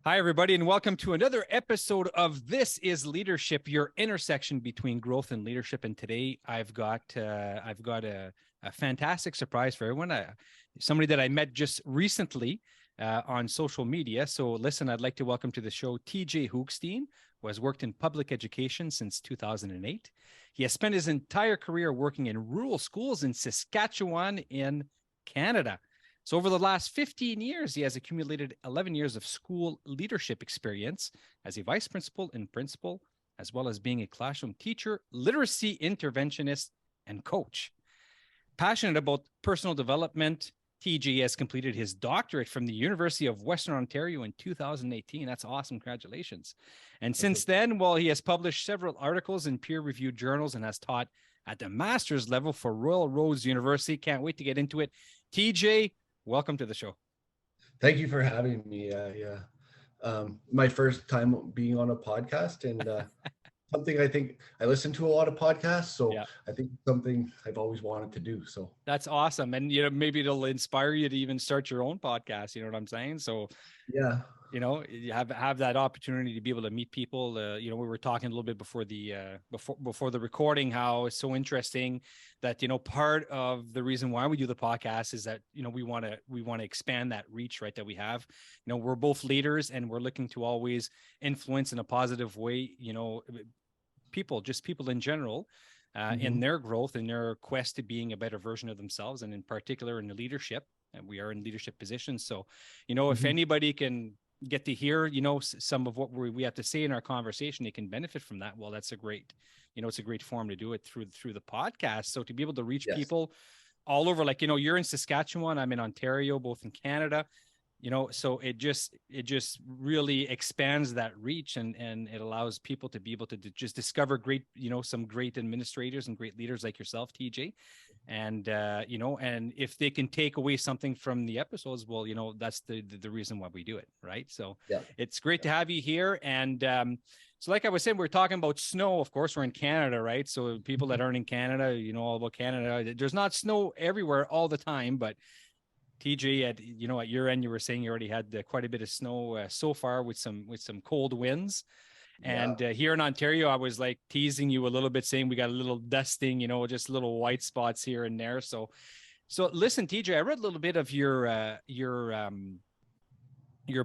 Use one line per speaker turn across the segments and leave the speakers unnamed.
Hi, everybody, and welcome to another episode of This is Leadership, your intersection between growth and leadership. And today I've got a fantastic surprise for everyone. Somebody that I met just recently on social media. So listen, I'd like to welcome to the show TJ Hoogsteen, who has worked in public education since 2008. He has spent his entire career working in rural schools in Saskatchewan in Canada. So over the last 15 years, he has accumulated 11 years of school leadership experience as a vice principal and principal, as well as being a classroom teacher, literacy interventionist, and coach. Passionate about personal development, TJ has completed his doctorate from the University of Western Ontario in 2018. That's awesome. Congratulations. And since then, well, he has published several articles in peer-reviewed journals and has taught at the master's level for Royal Roads University. Can't wait to get into it. TJ, welcome to the show.
Thank you for having me. My first time being on a podcast, and something I think I listen to a lot of podcasts, so yeah. I think something I've always wanted to do. So
that's awesome, and maybe it'll inspire you to even start your own podcast. You know what I'm saying? So
yeah.
You have that opportunity to be able to meet people. We were talking a little bit before the recording, how it's so interesting that, part of the reason why we do the podcast is that, we want to expand that reach, right, that we have. We're both leaders and we're looking to always influence in a positive way, people in general, in their growth, in their quest to being a better version of themselves. And in particular in the leadership, and we are in leadership positions. So, if anybody can get to hear, some of what we have to say in our conversation, they can benefit from that. Well, that's a great, it's a great form to do it through the podcast. So to be able to reach people all over, like, you're in Saskatchewan, I'm in Ontario, both in Canada, so it just really expands that reach and it allows people to be able to just discover great, some great administrators and great leaders like yourself, TJ. And, and if they can take away something from the episodes, well, that's the reason why we do it. Right. So it's great to have you here. And, so like I was saying, we're talking about snow. Of course, we're in Canada, right? So people that aren't in Canada, all about Canada. There's not snow everywhere all the time, but TJ, at your end, you were saying you already had quite a bit of snow so far with some cold winds. And here in Ontario, I was like teasing you a little bit, saying we got a little dusting, just little white spots here and there. So listen, TJ, I read a little bit of your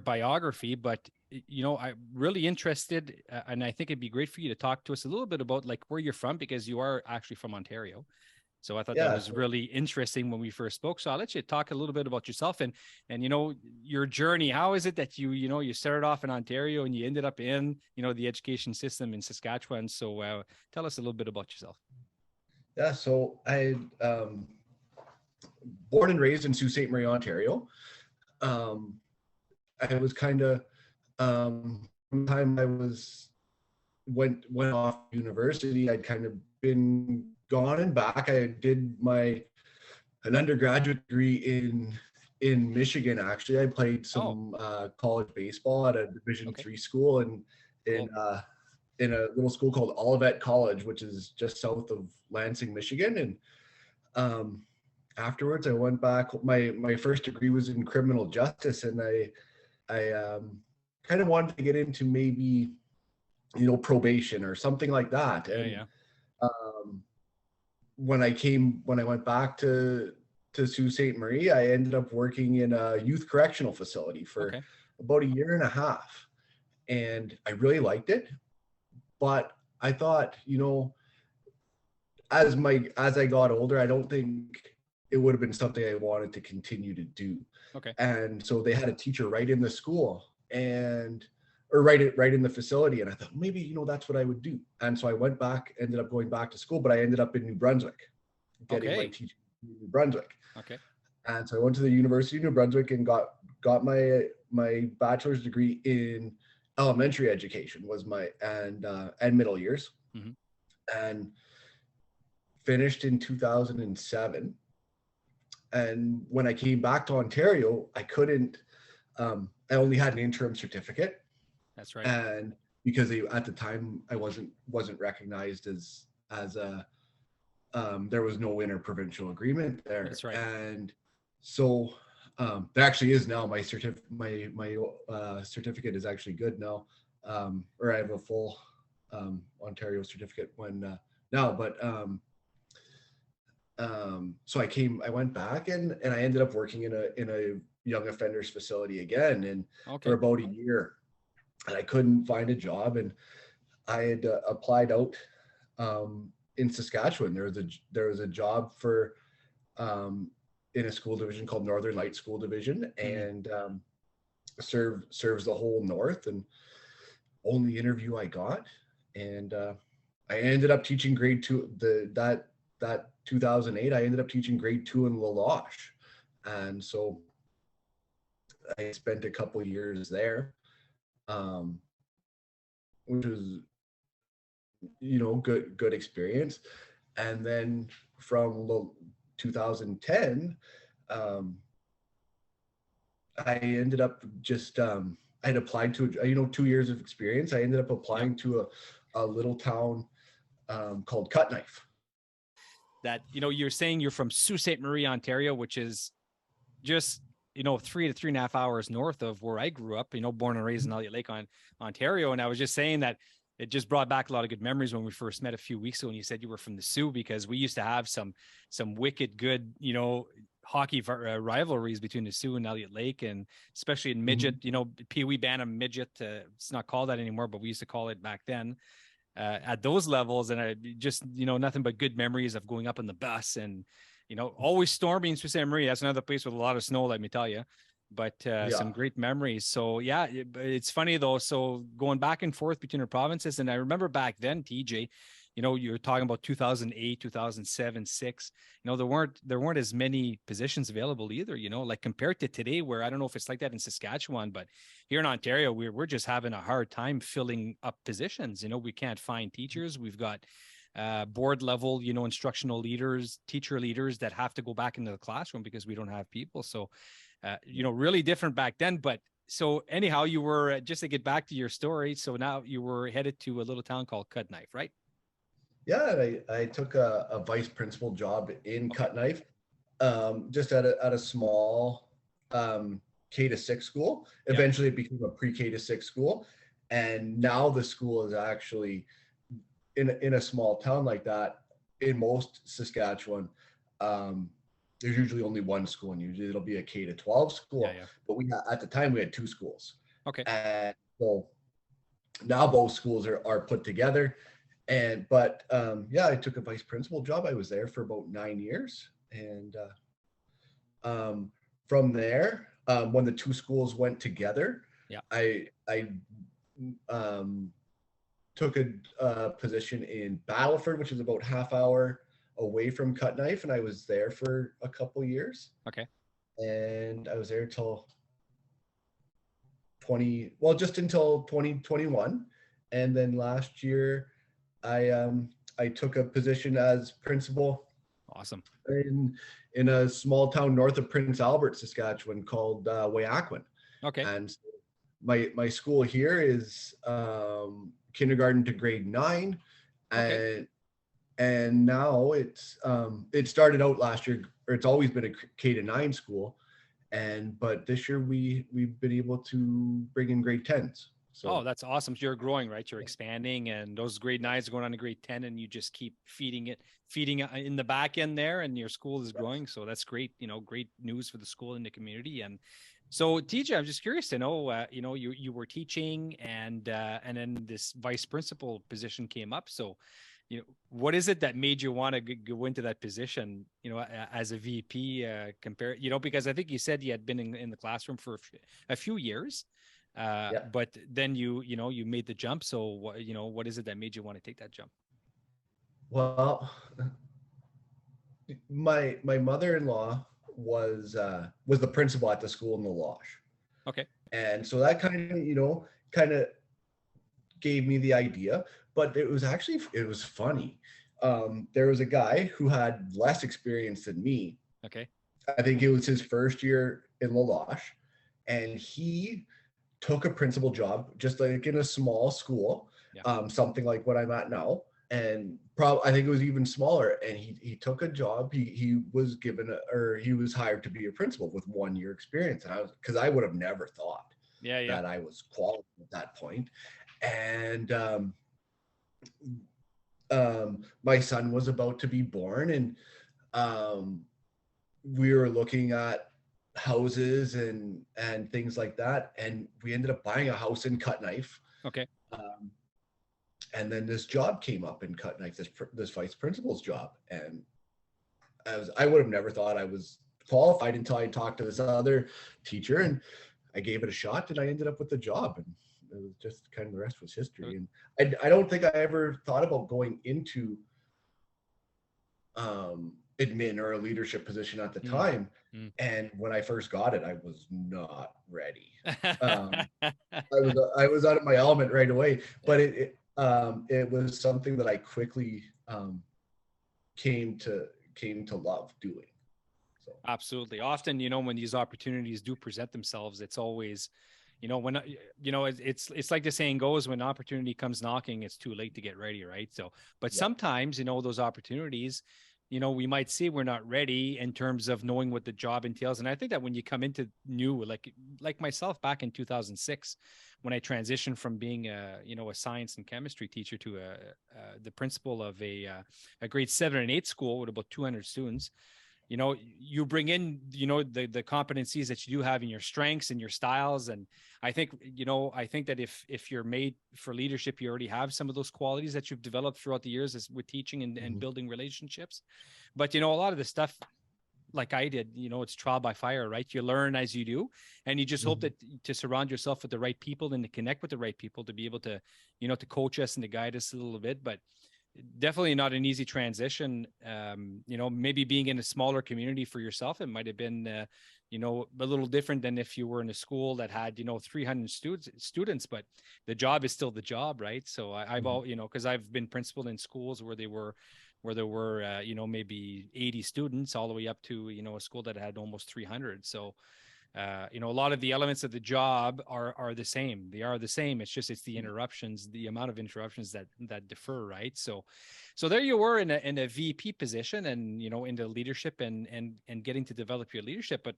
biography, but I'm really interested, and I think it'd be great for you to talk to us a little bit about like where you're from, because you are actually from Ontario. So I thought that was really interesting when we first spoke. So I'll let you talk a little bit about yourself and your journey. How is it that you started off in Ontario and you ended up in, the education system in Saskatchewan? So tell us a little bit about yourself.
Yeah. So I born and raised in Sault Ste. Marie, Ontario. I was kind of from the time I went off university, I'd kind of been gone and back. I did an undergraduate degree in Michigan. Actually, I played some college baseball at a Division III school in a little school called Olivet College, which is just south of Lansing, Michigan. And afterwards, I went back. My first degree was in criminal justice, and I kind of wanted to get into maybe probation or something like that. When I went back to Sault Ste. Marie, I ended up working in a youth correctional facility for about a year and a half. And I really liked it. But I thought, as I got older, I don't think it would have been something I wanted to continue to do.
Okay.
And so they had a teacher right in the school or right in the facility. And I thought maybe, that's what I would do. And so I ended up going back to school, but I ended up in New Brunswick, getting my teaching in New Brunswick.
Okay.
And so I went to the University of New Brunswick and got my bachelor's degree in elementary education and middle years, and finished in 2007. And when I came back to Ontario, I couldn't, I only had an interim certificate.
That's right.
And because at the time I wasn't recognized as a there was no interprovincial agreement there.
That's right.
And so There actually is now my certificate is actually good now, or I have a full Ontario certificate when now. But so I went back and I ended up working in a young offenders facility again, and for
Okay.
about a year, and I couldn't find a job, and I had applied out in Saskatchewan. There was a job for in a school division called Northern Light School Division,
Mhm.
and serves the whole north. And only interview I got, and I ended up teaching grade two. That 2008, I ended up teaching grade two in La Loche, and so I spent a couple years there, um, which was good experience. And then from 2010, um, I ended up just I had applied to 2 years of experience. I ended up
Yeah.
applying to a little town called Cut Knife.
That, you're saying you're from Sault Ste. Marie, Ontario, which is just 3 to 3.5 hours north of where I grew up, born and raised in Elliott Lake, Ontario. And I was just saying that it just brought back a lot of good memories when we first met a few weeks ago, when you said you were from the Sioux, because we used to have some wicked good hockey rivalries between the Sioux and Elliott Lake, and especially in midget, Pee Wee Bantam midget. It's not called that anymore, but we used to call it back then, at those levels. And I just, nothing but good memories of going up in the bus, and, always stormy in Sault Ste. Marie. That's another place with a lot of snow, let me tell you. But some
Yeah.
great memories. So yeah, it's funny though. So going back and forth between the provinces, and I remember back then, TJ, you were talking about 2008, 2007, six. There weren't as many positions available either. Like compared to today, where I don't know if it's like that in Saskatchewan, but here in Ontario, we're just having a hard time filling up positions. We can't find teachers. We've got board level, instructional leaders, teacher leaders that have to go back into the classroom because we don't have people. So, really different back then. But so anyhow, you were just to get back to your story. So now you were headed to a little town called Cut Knife, right?
Yeah, and I took a vice principal job in
Okay.
Cut Knife, just at a small K-6 school.
Yeah.
Eventually, it became a pre-K to 6 school, and now the school is actually in a small town like that. In most Saskatchewan, um, there's usually only one school, and usually it'll be a K-12
Yeah.
school.
Yeah.
But at the time we had two schools,
Okay.
and so now both schools are put together. But yeah, I took a vice principal job. I was there for about 9 years, and from there, when the two schools went together,
Yeah.
I um, took a position in Battleford, which is about half hour away from Cut Knife, and I was there for a couple years.
Okay.
And I was there till just until 2021, and then last year I took a position as principal
Awesome.
in a small town north of Prince Albert, Saskatchewan, called Wayaquan.
Okay.
And my school here is kindergarten to grade 9,
Okay.
and now it started out last year, or it's always been a K-9 school, but this year we've been able to bring in grade 10s.
Oh,
So
that's awesome. So you're growing, right? You're expanding, and those grade 9s are going on to grade 10, and you just keep feeding in the back end there, and your school is growing. So that's great. Great news for the school and the community. And so, TJ, I'm just curious to know, you were teaching, and then this vice principal position came up. So, what is it that made you want to go into that position, as a VP, because I think you said you had been in the classroom for a few years.
yeah.
But then you made the jump. So what is it that made you want to take that jump?
Well, my mother-in-law was the principal at the school in the Loche.
Okay.
And so that kind of gave me the idea, but it was funny. There was a guy who had less experience than me.
Okay.
I think it was his first year in La Loche, and he took a principal job just like in a small school,
Yeah.
something like what I'm at now. and probably I think it was even smaller. And he took a job. He was he was hired to be a principal with 1 year experience. And because I would have never thought
Yeah.
that I was qualified at that point. And my son was about to be born, and we were looking at houses and things like that, and we ended up buying a house in Cut Knife.
Okay.
And then this job came up in Cut Knife, this vice principal's job, and I would have never thought I was qualified until I talked to this other teacher, and I gave it a shot, and I ended up with the job, and it was just kind of the rest was history. And I don't think I ever thought about going into admin or a leadership position at the time. And when I first got it, I was not ready. I was out of my element right away, but it was something that I quickly came to love doing. So.
Absolutely. Often, when these opportunities do present themselves, it's always, when, it's like the saying goes, when opportunity comes knocking, it's too late to get ready. Right. So, but sometimes, those opportunities, we might see we're not ready in terms of knowing what the job entails. And I think that when you come into new, like myself back in 2006, when I transitioned from being a science and chemistry teacher to the principal of a grade 7 and 8 school with about 200 students, you bring in, the competencies that you do have in your strengths and your styles. And I think, I think that if you're made for leadership, you already have some of those qualities that you've developed throughout the years with teaching and building relationships. But, a lot of the stuff, like I did, it's trial by fire, right? You learn as you do, and you just hope that to surround yourself with the right people and to connect with the right people to be able to, to coach us and to guide us a little bit. But definitely not an easy transition. Maybe being in a smaller community for yourself, it might have been, a little different than if you were in a school that had, 300 students, but the job is still the job, right? So I've all, because I've been principal in schools where there were, maybe 80 students all the way up to, a school that had almost 300. So, a lot of the elements of the job are the same. They are the same. It's just, it's the interruptions, the amount of interruptions that differ, right? So there you were in a VP position, and into leadership and getting to develop your leadership. But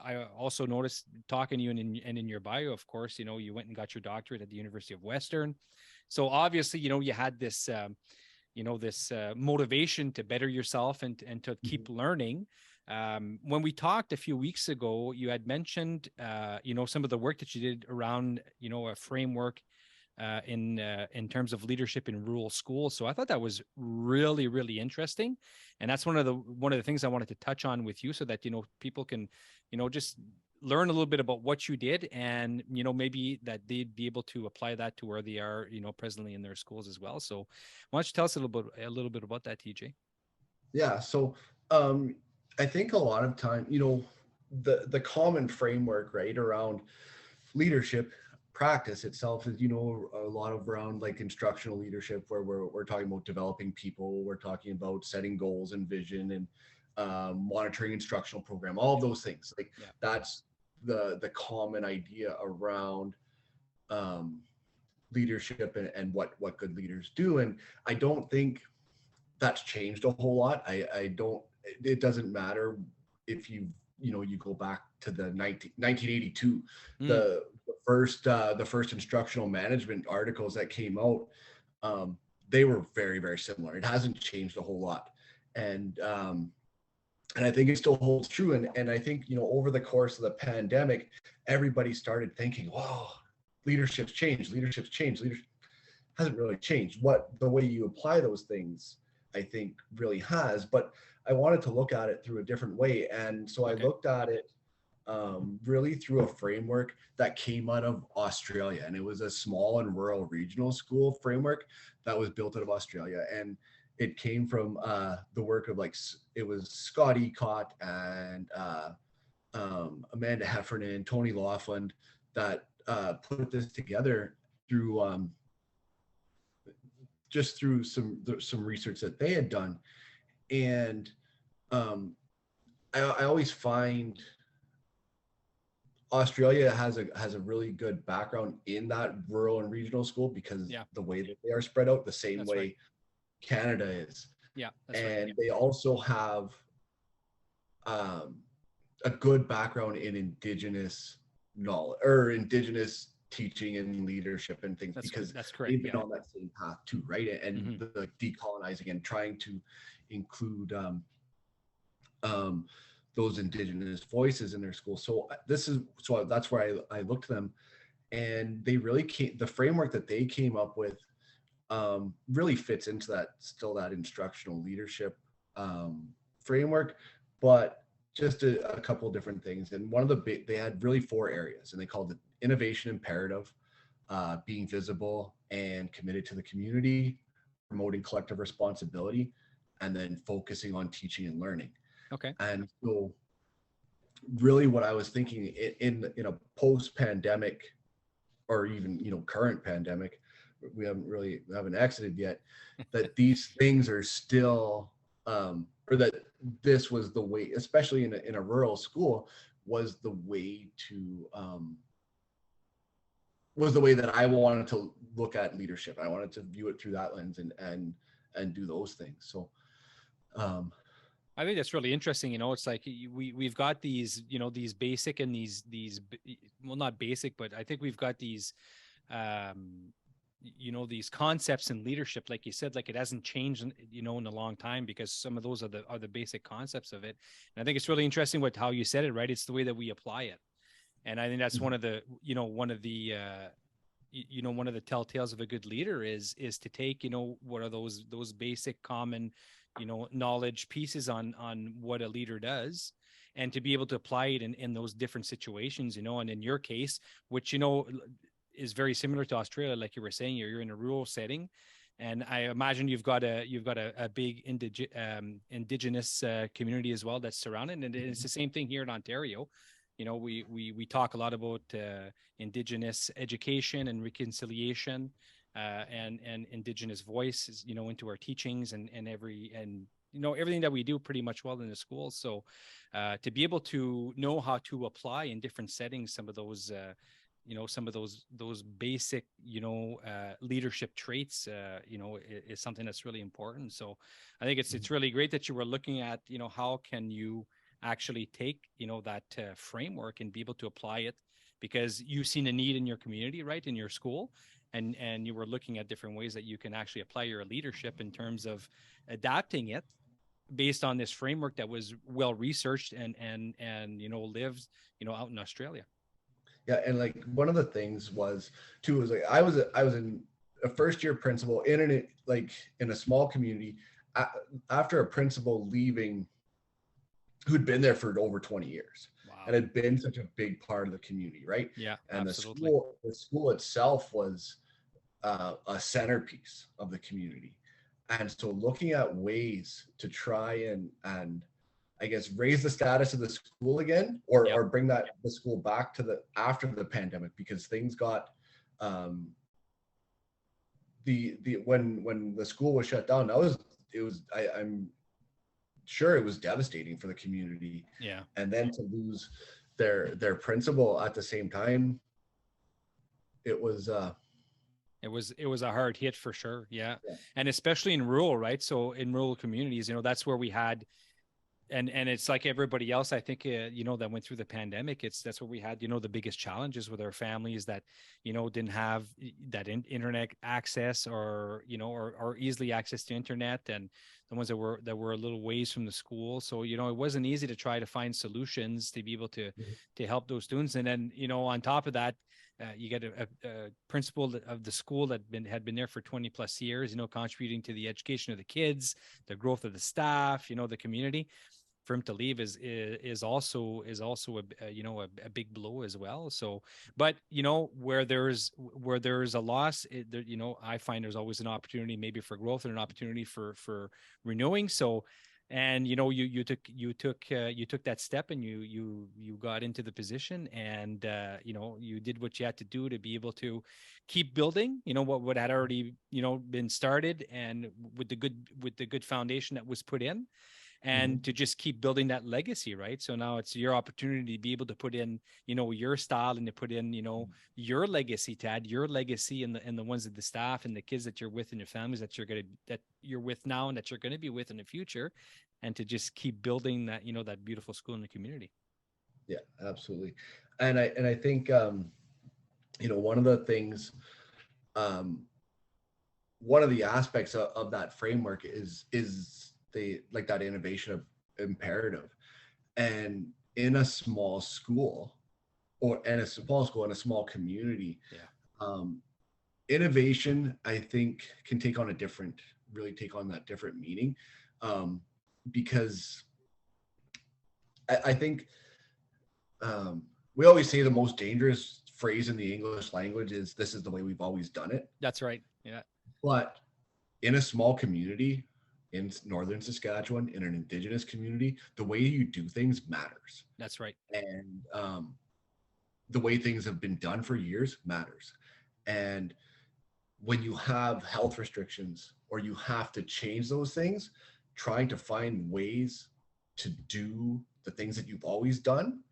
I also noticed, talking to you and in your bio, of course, you went and got your doctorate at the University of Western. So obviously, you had this this motivation to better yourself and to keep learning. When we talked a few weeks ago, you had mentioned, some of the work that you did around, a framework in terms of leadership in rural schools. So I thought that was really, really interesting. And that's one of the things I wanted to touch on with you, so that, people can, just learn a little bit about what you did, and, maybe that they'd be able to apply that to where they are, presently in their schools as well. So why don't you tell us a little bit about that, TJ?
Yeah. So, I think a lot of time, the common framework, right, around leadership practice itself is, a lot of around like instructional leadership, where we're talking about developing people, we're talking about setting goals and vision, and monitoring instructional program, all of those things. Like that's the common idea around leadership and what good leaders do. And I don't think that's changed a whole lot. It doesn't matter if you go back to the 1982, the first instructional management articles that came out, they were very, very similar. It hasn't changed a whole lot. And I think it still holds true. And I think, over the course of the pandemic, everybody started thinking, wow, leadership hasn't really changed. The way you apply those things, I think, really has. But I wanted to look at it through a different way. And so I looked at it really through a framework that came out of Australia. And it was a small and rural regional school framework that was built out of Australia. And it came from the work of it was Scott Ecott and Amanda Heffernan, Tony Laughlin, that put this together through just through some research that they had done. And I always find Australia has a really good background in that rural and regional school, because the way that they are spread out, the same way Canada is.
Yeah, that's right.
And they also have um, a good background in Indigenous knowledge or Indigenous teaching and leadership and things, because
That's correct.
they've been
Yeah.
on that same path too, right? And
Mm-hmm.
the decolonizing and trying to include um, those Indigenous voices in their school. So that's where I looked to them, and they really came. The framework that they came up with really fits into that instructional leadership framework, but just a couple different things. And one of the big, they had really four areas, and they called it innovation imperative, being visible and committed to the community, promoting collective responsibility, and then focusing on teaching and learning.
Okay.
And so really what I was thinking in a post-pandemic, or even current pandemic, we haven't exited yet, that these things are still or that this was the way, especially in a rural school, was the way that I wanted to look at leadership. I wanted to view it through that lens and do those things. So
I think that's really interesting. It's like we've got these, these basic and well, not basic, but I think we've got these, these concepts in leadership, like you said, like it hasn't changed, in a long time, because some of those are the basic concepts of it. And I think it's really interesting how you said it, right? It's the way that we apply it. And I think that's one of the telltales of a good leader is to take, what are those basic common, knowledge pieces on what a leader does, and to be able to apply it in those different situations, and in your case, which, is very similar to Australia, like you were saying, you're in a rural setting. And I imagine you've got a big indigenous community as well that's surrounded, and it's the same thing here in Ontario. We talk a lot about Indigenous education and reconciliation, and Indigenous voices, into our teachings and everything that we do pretty much well in the schools. So to be able to know how to apply in different settings some of those basic leadership traits is something that's really important. So I think it's really great that you were looking at how can you actually take that framework and be able to apply it, because you've seen a need in your community, right, in your school, and you were looking at different ways that you can actually apply your leadership in terms of adapting it based on this framework that was well researched and lives out in Australia.
Yeah, and like one of the things was too was like I was in a first year principal in a small community after a principal leaving who'd been there for over 20 years. Wow. And had been such a big part of the community, right?
Yeah,
and
absolutely.
The school itself was a centerpiece of the community. And so looking at ways to try and I guess raise the status of the school again, or bring the school back to after the pandemic, because things got when the school was shut down, I'm sure it was devastating for the community.
Yeah.
And then to lose their principal at the same time, it was a
hard hit for sure. Yeah. And especially in rural, right? So in rural communities, that's where we had, and it's like everybody else, I think, that went through the pandemic. That's where we had, the biggest challenges with our families that, didn't have that internet access, or, or easily access to internet, and the ones that were a little ways from the school. So, it wasn't easy to try to find solutions to be able to help those students. And then, on top of that, you get a principal of the school that had been there for 20 plus years, contributing to the education of the kids, the growth of the staff, the community. For him to leave is also a big blow as well. So, but where there's a loss, I find there's always an opportunity maybe for growth and an opportunity for renewing. So, and you took that step, and you got into the position, and you did what you had to do to be able to keep building what had already been started, and with the good foundation that was put in. and to just keep building that legacy, right? So now it's your opportunity to be able to put in, your style, and to put in, your legacy, to add your legacy, and the ones of the staff and the kids that you're with and your families that you're with now and that you're going to be with in the future, and to just keep building that, that beautiful school in the community.
Yeah, absolutely. And I think one of the things, one of the aspects of that framework is the like that innovation of imperative. And in a small school, in a small community, innovation, I think, can really take on that different meaning, because I think we always say the most dangerous phrase in the English language is, "This is the way we've always done it."
That's right. Yeah.
But in a small community in northern Saskatchewan, in an Indigenous community, the way you do things matters.
That's right.
And the way things have been done for years matters. And when you have health restrictions or you have to change those things, trying to find ways to do the things that you've always done,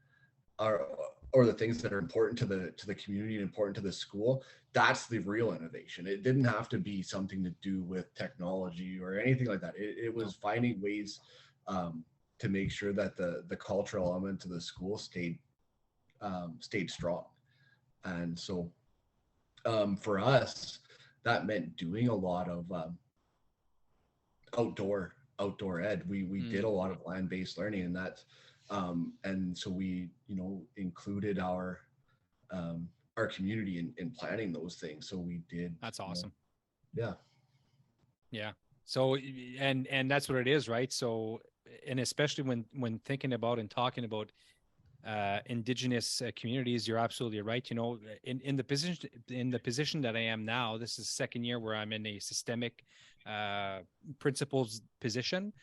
or the things that are important to the community and important to the school, that's the real innovation. It didn't have to be something to do with technology or anything like that. It was finding ways to make sure that the cultural element of the school stayed strong. And so for us, that meant doing a lot of outdoor ed. We did a lot of land-based learning, and that's and so we included our community in planning those things. So we did.
That's awesome.
Yeah.
So and that's what it is, right? So, and especially when thinking about and talking about Indigenous communities, you're absolutely right. In the position that I am now, this is the second year where I'm in a systemic principals position,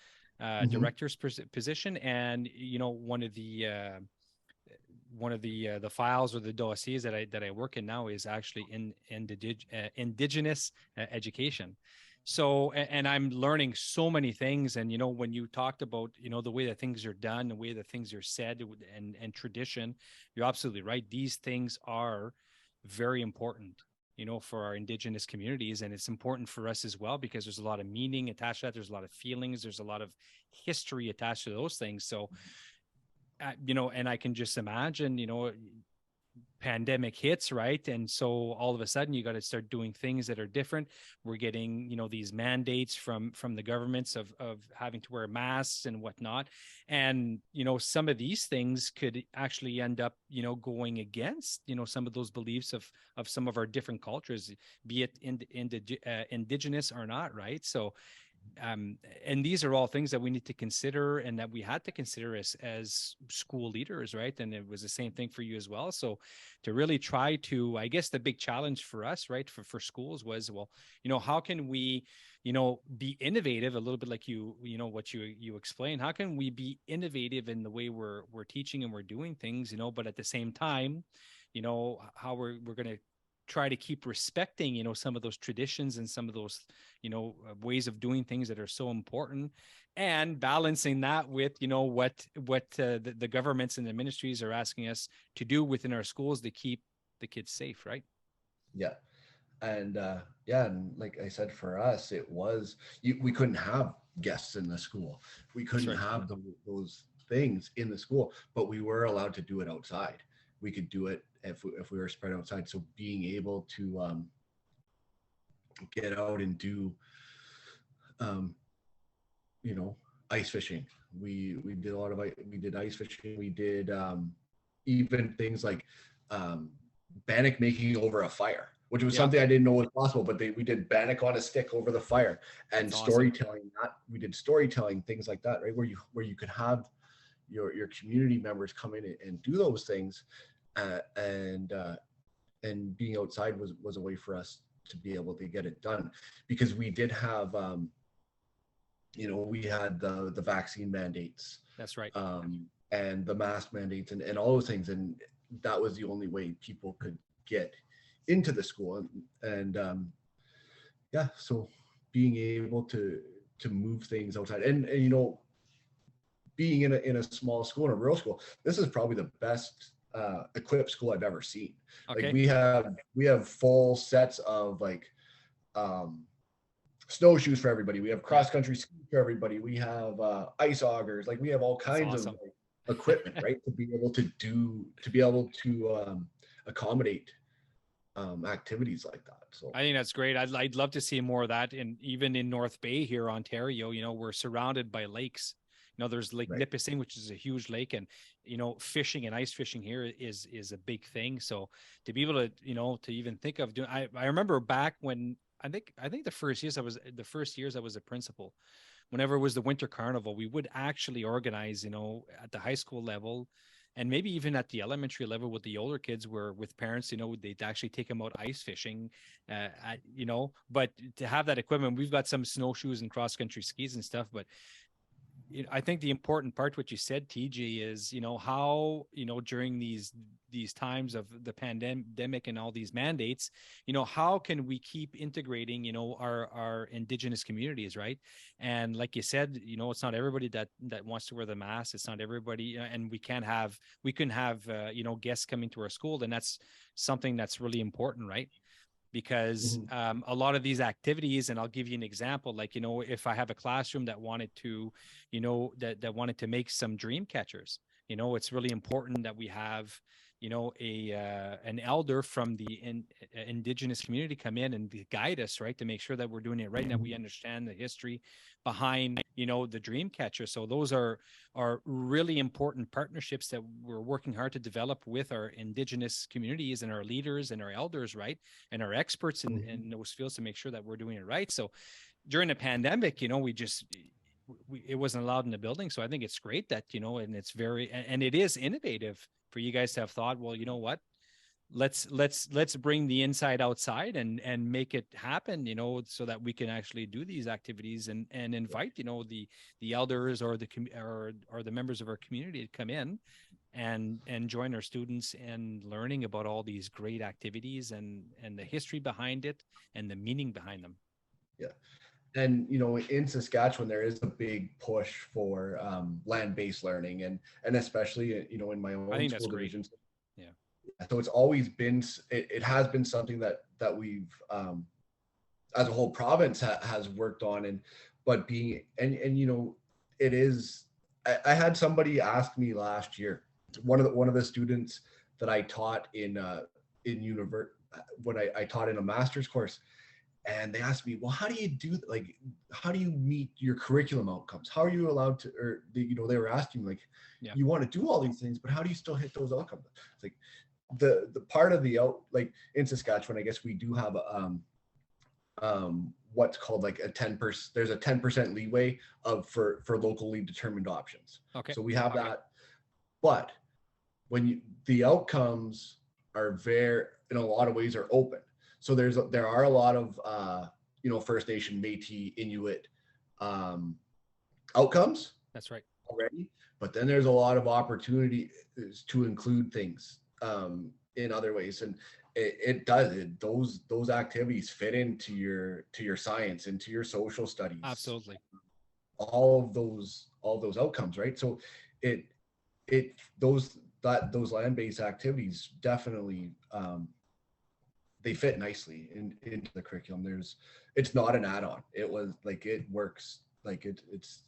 director's position, and one of the files or the dossiers that I work in now is actually in Indigenous education. So, and I'm learning so many things. And, when you talked about, the way that things are done, the way that things are said, and tradition, you're absolutely right. These things are very important, for our Indigenous communities. And it's important for us as well, because there's a lot of meaning attached to that. There's a lot of feelings. There's a lot of history attached to those things. So, and I can just imagine, pandemic hits, right? And so all of a sudden you got to start doing things that are different. We're getting, these mandates from the governments of having to wear masks and whatnot. And, some of these things could actually end up, going against, some of those beliefs of some of our different cultures, be it Indigenous or not, right? So, and these are all things that we need to consider, and that we had to consider as school leaders, right? And it was the same thing for you as well. So to really try to, I guess the big challenge for us, right, for schools was, well, how can we, be innovative, a little bit like what you explained. How can we be innovative in the way we're teaching and we're doing things, but at the same time, how we're going to try to keep respecting, some of those traditions and some of those, ways of doing things that are so important, and balancing that with, what the governments and the ministries are asking us to do within our schools to keep the kids safe, right?
Yeah. And and like I said, for us, it was, we couldn't have guests in the school. We couldn't have those things in the school, but we were allowed to do it outside. We could do it if we were spread outside. So being able to get out and do, ice fishing. We did a lot of we did ice fishing. We did even things like bannock making over a fire, which was something I didn't know was possible. But we did bannock on a stick over the fire, and
That's
storytelling. We did storytelling, things like that, right? Where you could have your community members come in and do those things. And being outside was a way for us to be able to get it done, because we did have we had the vaccine mandates.
That's right.
And the mask mandates and all those things, and that was the only way people could get into the school. And so being able to move things outside, and being in a small school, in a rural school, this is probably the best equipped school I've ever seen.
Okay.
Like we have full sets of like snowshoes for everybody. We have cross country ski for everybody. We have ice augers. Like we have all kinds of like, equipment, right, to be able to accommodate activities like that. So
I think that's great. I'd love to see more of that. And even in North Bay here, Ontario, you know, we're surrounded by lakes. You know, there's Lake Nipissing, which is a huge lake, and you know, fishing and ice fishing here is a big thing. So to be able to, you know, to even think of doing, I remember back when I think the first years I was a principal, whenever it was the winter carnival, we would actually organize, you know, at the high school level and maybe even at the elementary level with the older kids where with parents, you know, they'd actually take them out ice fishing, you know, but to have that equipment, we've got some snowshoes and cross country skis and stuff, but you know, I think the important part, what you said, TJ, is, you know, how, you know, during these times of the pandemic and all these mandates, you know, how can we keep integrating, you know, our Indigenous communities, right? And like you said, you know, it's not everybody that wants to wear the mask. It's not everybody, and we couldn't have, you know, guests coming to our school. Then that's something that's really important, right? Because a lot of these activities, and I'll give you an example, like, you know, if I have a classroom that wanted to, you know, that wanted to make some dream catchers, you know, it's really important that we have, you know, an elder from the Indigenous community come in and guide us, right, to make sure that we're doing it right and that we understand the history behind, you know, the dream catcher. So those are really important partnerships that we're working hard to develop with our Indigenous communities and our leaders and our elders, right, and our experts in those fields to make sure that we're doing it right. So during the pandemic, you know, it wasn't allowed in the building. So I think it's great that, you know, and it's and it is innovative for you guys to have thought, well, you know what, let's bring the inside outside and make it happen, you know, so that we can actually do these activities and invite, you know, the elders or the members of our community to come in and join our students and learning about all these great activities and the history behind it and the meaning behind them.
Yeah. And, you know, in Saskatchewan, there is a big push for land-based learning and especially, you know, in my own school divisions.
Yeah.
So it's always been, it has been something that we've, as a whole province has worked on but being, and, you know, it is, I had somebody ask me last year, one of the students that I taught in university, when I taught in a master's course, and they asked me, well, how do you meet your curriculum outcomes? How are you allowed to, or you know, they were asking like, you want to do all these things, but how do you still hit those outcomes? It's like the part of like in Saskatchewan, I guess we do have what's called like a 10%. There's a 10% leeway for locally determined options.
Okay.
So we have that, but when the outcomes are in a lot of ways are open. So there are a lot of you know, First Nation, Métis, Inuit outcomes.
That's right.
Already, but then there's a lot of opportunity to include things in other ways, and those activities fit into your science, into your social studies.
Absolutely.
All those outcomes, right? So those land-based activities definitely they fit nicely into the curriculum. It's not an add-on. It was like, it works, like it's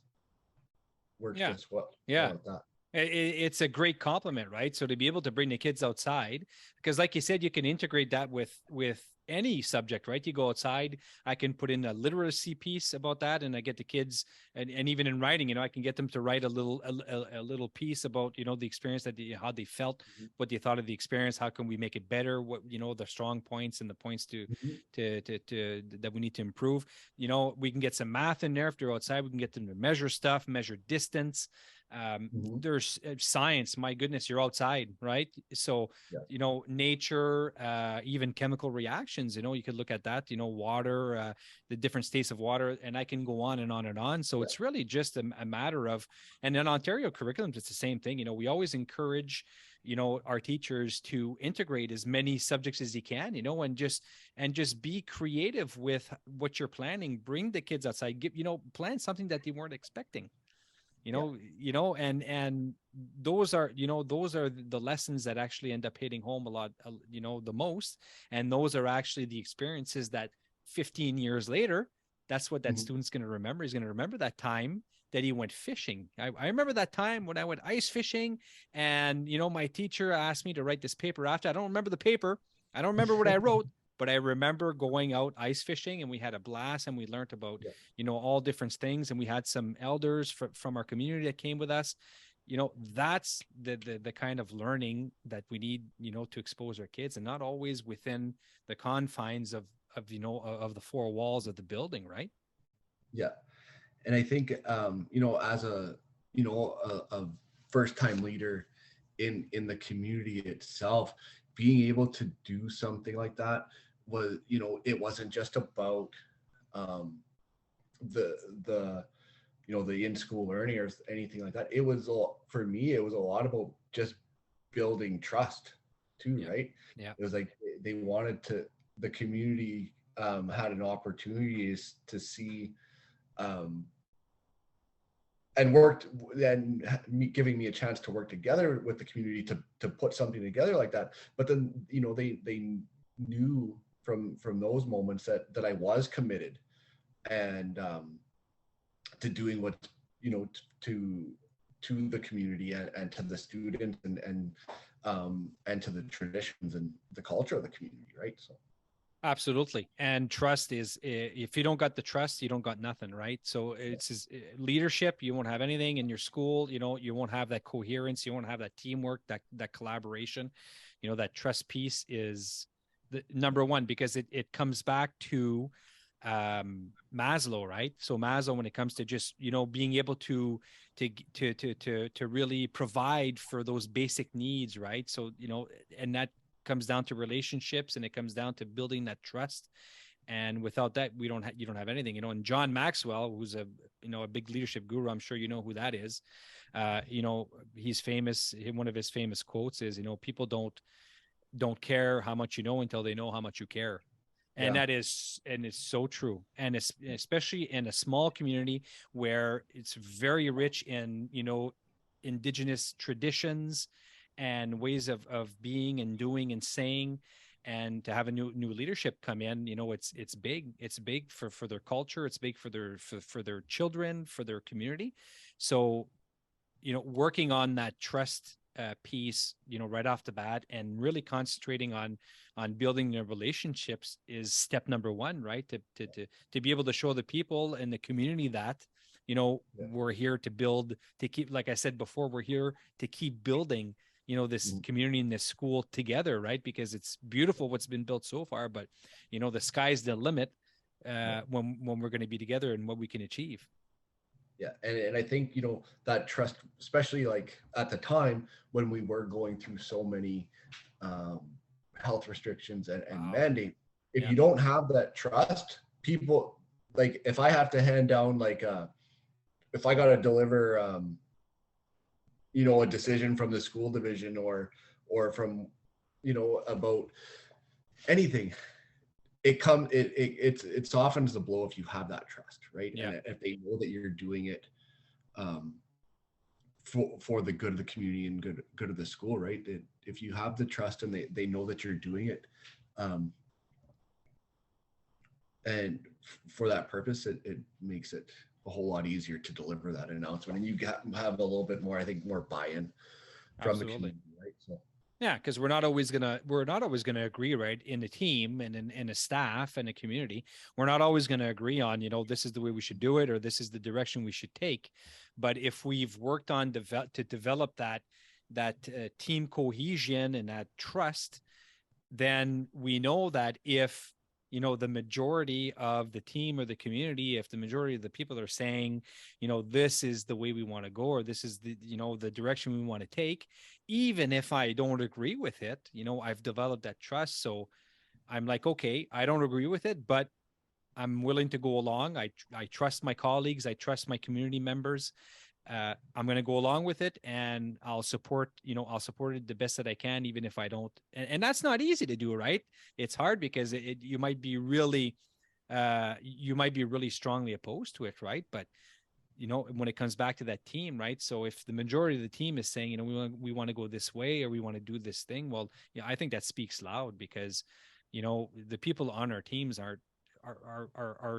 works just well.
Yeah.
Like that.
It's a great compliment, right? So to be able to bring the kids outside, because like you said, you can integrate that with any subject, right? You go outside, I can put in a literacy piece about that, and I get the kids, and even in writing, you know, I can get them to write a little piece about, you know, the experience how they felt, what they thought of the experience, how can we make it better, what, you know, the strong points and the points to that we need to improve. You know, we can get some math in there if they're outside. We can get them to measure stuff, measure distance. There's science, my goodness, you're outside, right? So you know, nature, even chemical reactions, you know, you could look at that, you know, water, the different states of water, and I can go on and on and on. So it's really just a matter of, and in Ontario curriculums, it's the same thing. You know, we always encourage, you know, our teachers to integrate as many subjects as you can, you know, and just be creative with what you're planning. Bring the kids outside, you know, plan something that they weren't expecting. And those are, those are the lessons that actually end up hitting home a lot, the most. And those are actually the experiences that 15 years later, that's what that student's going to remember. He's going to remember that time that he went fishing. I remember that time when I went ice fishing, and, my teacher asked me to write this paper after. I don't remember the paper. I don't remember what I wrote, but I remember going out ice fishing, and we had a blast, and we learned about, all different things. And we had some elders from our community that came with us. That's the kind of learning that we need, to expose our kids, and not always within the confines of the four walls of the building, right?
Yeah. And I think, as a first time leader in the community itself, being able to do something like that was, it wasn't just about the in-school learning or anything like that. It was, for me, it was a lot about just building trust too, right?
Yeah.
It was like they wanted the community had an opportunity to see and worked, and giving me a chance to work together with the community to put something together like that. But then, they knew from those moments that I was committed, and to doing what, to the community and to the students and to the traditions and the culture of the community, right? So
absolutely. And trust is, if you don't got the trust, you don't got nothing, right? So it's leadership. You won't have anything in your school. You won't have that coherence. You won't have that teamwork, that collaboration. That trust piece is the number one, because it comes back to Maslow, right? So Maslow, when it comes to just, being able to really provide for those basic needs, right? So, and that comes down to relationships, and it comes down to building that trust. And without that, you don't have anything, and John Maxwell, who's a big leadership guru, I'm sure you know who that is. He's famous. One of his famous quotes is, people don't care how much you know until they know how much you care. And that is, and it's so true. And it's, especially in a small community where it's very rich in, indigenous traditions and ways of being and doing and saying, and to have a new leadership come in, it's big for their culture. It's big for their children, for their community. So, working on that trust piece, right off the bat, and really concentrating on building their relationships is step number one, right? To be able to show the people in the community that, we're here to build, to keep, like I said before, we're here to keep building, this community and this school together, right? Because it's beautiful what's been built so far, but, the sky's the limit when we're going to be together and what we can achieve.
Yeah. And I think, that trust, especially like at the time when we were going through so many health restrictions and mandates, if you don't have that trust, people, like, if I have to hand down, like, if I got to deliver, a decision from the school division or from, about anything, it softens the blow if you have that trust, right?
Yeah.
And if they know that you're doing it for the good of the community and good of the school, right? If you have the trust and they know that you're doing it, and for that purpose, it makes it a whole lot easier to deliver that announcement, and you have a little bit more, I think, more buy-in from the community, right? So
yeah, because we're not always gonna agree, right? In a team and in a staff and a community, we're not always gonna agree on, this is the way we should do it, or this is the direction we should take. But if we've worked on to develop that team cohesion and that trust, then we know that if the majority of the team or the community, if the majority of the people are saying, this is the way we want to go, or this is the, the direction we want to take, even if I don't agree with it, I've developed that trust. So I'm like, okay, I don't agree with it, but I'm willing to go along. I trust my colleagues. I trust my community members. I'm going to go along with it, and I'll support it the best that I can, even if I don't. And that's not easy to do, right? It's hard because you might be really strongly opposed to it, right? But when it comes back to that team, right? So if the majority of the team is saying, we want to go this way, or we want to do this thing, well, yeah, I think that speaks loud, because, the people on our teams are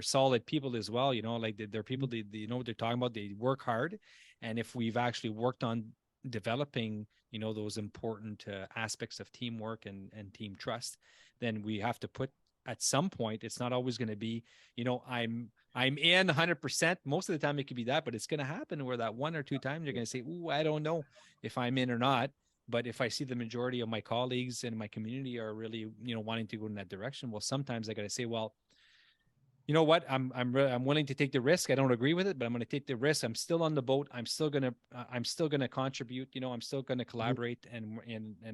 solid people as well. Like they're people, they know what they're talking about. They work hard. And if we've actually worked on developing, those important aspects of teamwork and team trust, then we have to put, at some point, it's not always going to be, I'm in 100%. Most of the time it could be that, but it's going to happen where that one or two times you're going to say, "Ooh, I don't know if I'm in or not." But if I see the majority of my colleagues and my community are really, wanting to go in that direction, well, sometimes I got to say, well, you know what? I'm willing to take the risk. I don't agree with it, but I'm going to take the risk. I'm still on the boat. I'm still gonna contribute. I'm still going to collaborate, and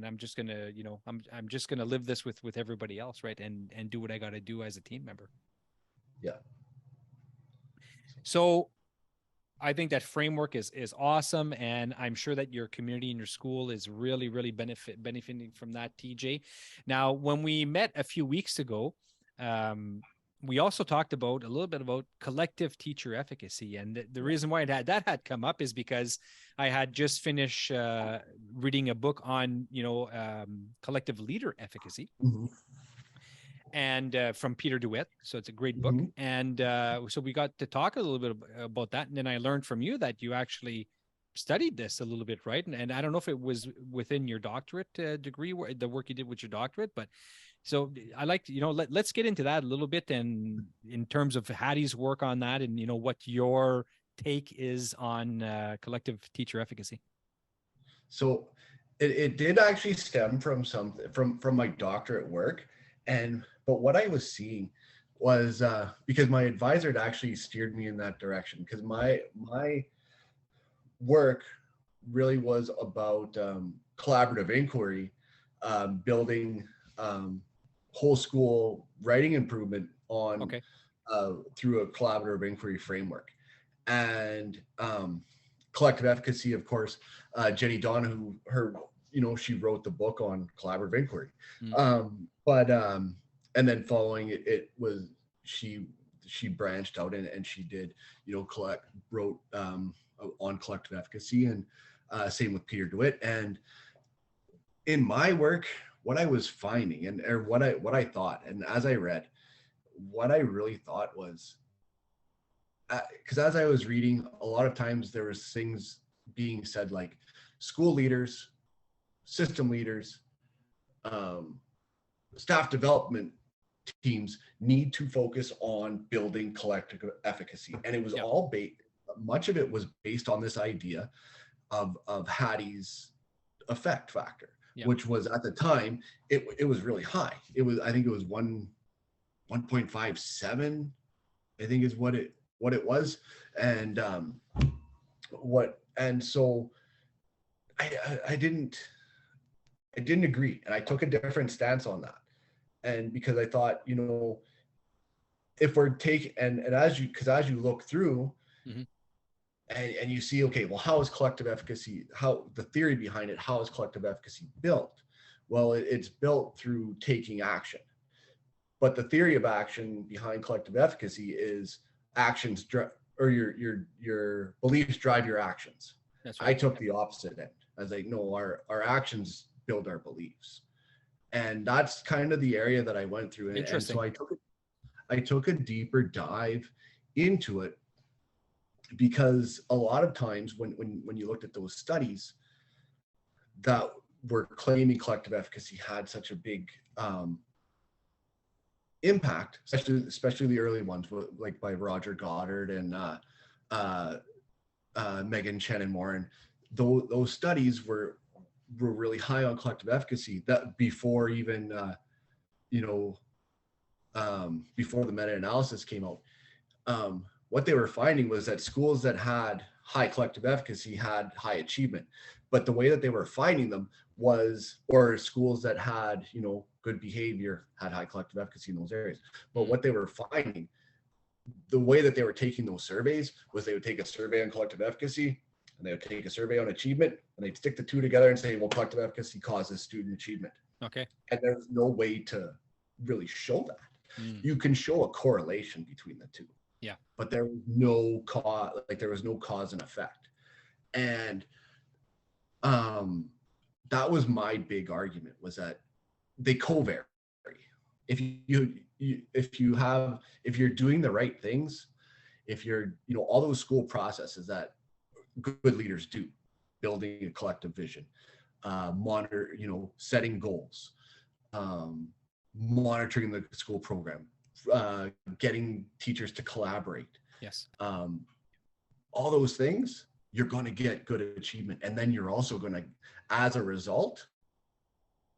I'm just gonna, I'm just gonna live this with everybody else, right? And do what I got to do as a team member.
Yeah.
So I think that framework is awesome, and I'm sure that your community and your school is really, really benefiting from that, TJ. Now, when we met a few weeks ago, we also talked about a little bit about collective teacher efficacy, and the reason why that had come up is because I had just finished reading a book on collective leader efficacy.
Mm-hmm.
And from Peter DeWitt. So it's a great book.
Mm-hmm.
And so we got to talk a little bit about that. And then I learned from you that you actually studied this a little bit, right? And I don't know if it was within your doctorate degree, the work you did with your doctorate, but so I like to, let's get into that a little bit, and in terms of Hattie's work on that, and, what your take is on collective teacher efficacy.
So it did actually stem from from my doctorate work. But what I was seeing was because my advisor had actually steered me in that direction, because my work really was about collaborative inquiry, building whole school writing improvement on through a collaborative inquiry framework. And collective efficacy, of course, Jenny Donahue, she wrote the book on collaborative inquiry. And then following it was she branched out and she did, wrote on collective efficacy, and same with Peter DeWitt. And in my work, what I was finding, or what I thought, and as I read, what I really thought was, because as I was reading, a lot of times there was things being said like school leaders, system leaders, staff development teams need to focus on building collective efficacy. And it was all much of it was based on this idea of Hattie's effect factor, which was, at the time, it was really high. It was, I think it was 1.57, I think is what it was. And so I didn't agree, and I took a different stance on that. And because I thought, if we're taking, and as you look through, and you see, okay, well, how is collective efficacy, how the theory behind it, how is collective efficacy built? Well, it's built through taking action. But the theory of action behind collective efficacy is actions, or your beliefs drive your actions. That's right. I took the opposite end. I was like, no, our actions build our beliefs. And that's kind of the area that I went through. And so I took a deeper dive into it, because a lot of times when you looked at those studies that were claiming collective efficacy had such a big impact, especially the early ones, like by Roger Goddard and Megan Shannon-Morin, those studies were really high on collective efficacy, that before even before the meta-analysis came out. What they were finding was that schools that had high collective efficacy had high achievement, but the way that they were finding them was, or schools that had good behavior had high collective efficacy in those areas. But what they were finding, the way that they were taking those surveys, was they would take a survey on collective efficacy, and they would take a survey on achievement, and they'd stick the two together and say, well, collective efficacy causes student achievement. Okay. And there's no way to really show that. You can show a correlation between the two,
Yeah.
but there was no cause, like there was no cause and effect. And that was my big argument, was that they co-vary. If you're doing the right things, if you're, all those school processes that good leaders do, building a collective vision, monitor, setting goals, monitoring the school program, getting teachers to collaborate.
Yes.
All those things, you're going to get good achievement. And then you're also going to, as a result,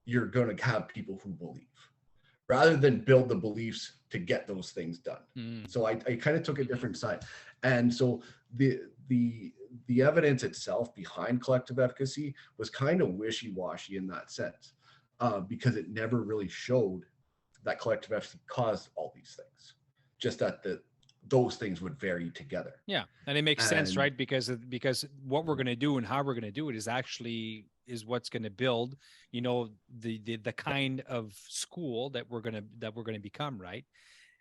you're going to have people who believe, rather than build the beliefs to get those things done. So I kind of took a different side. And so the evidence itself behind collective efficacy was kind of wishy-washy in that sense, because it never really showed that collective efficacy caused all these things, just that those things would vary together.
Yeah. And it makes sense, right? Because what we're going to do and how we're going to do it is what's going to build, the kind of school that we're going to become. Right.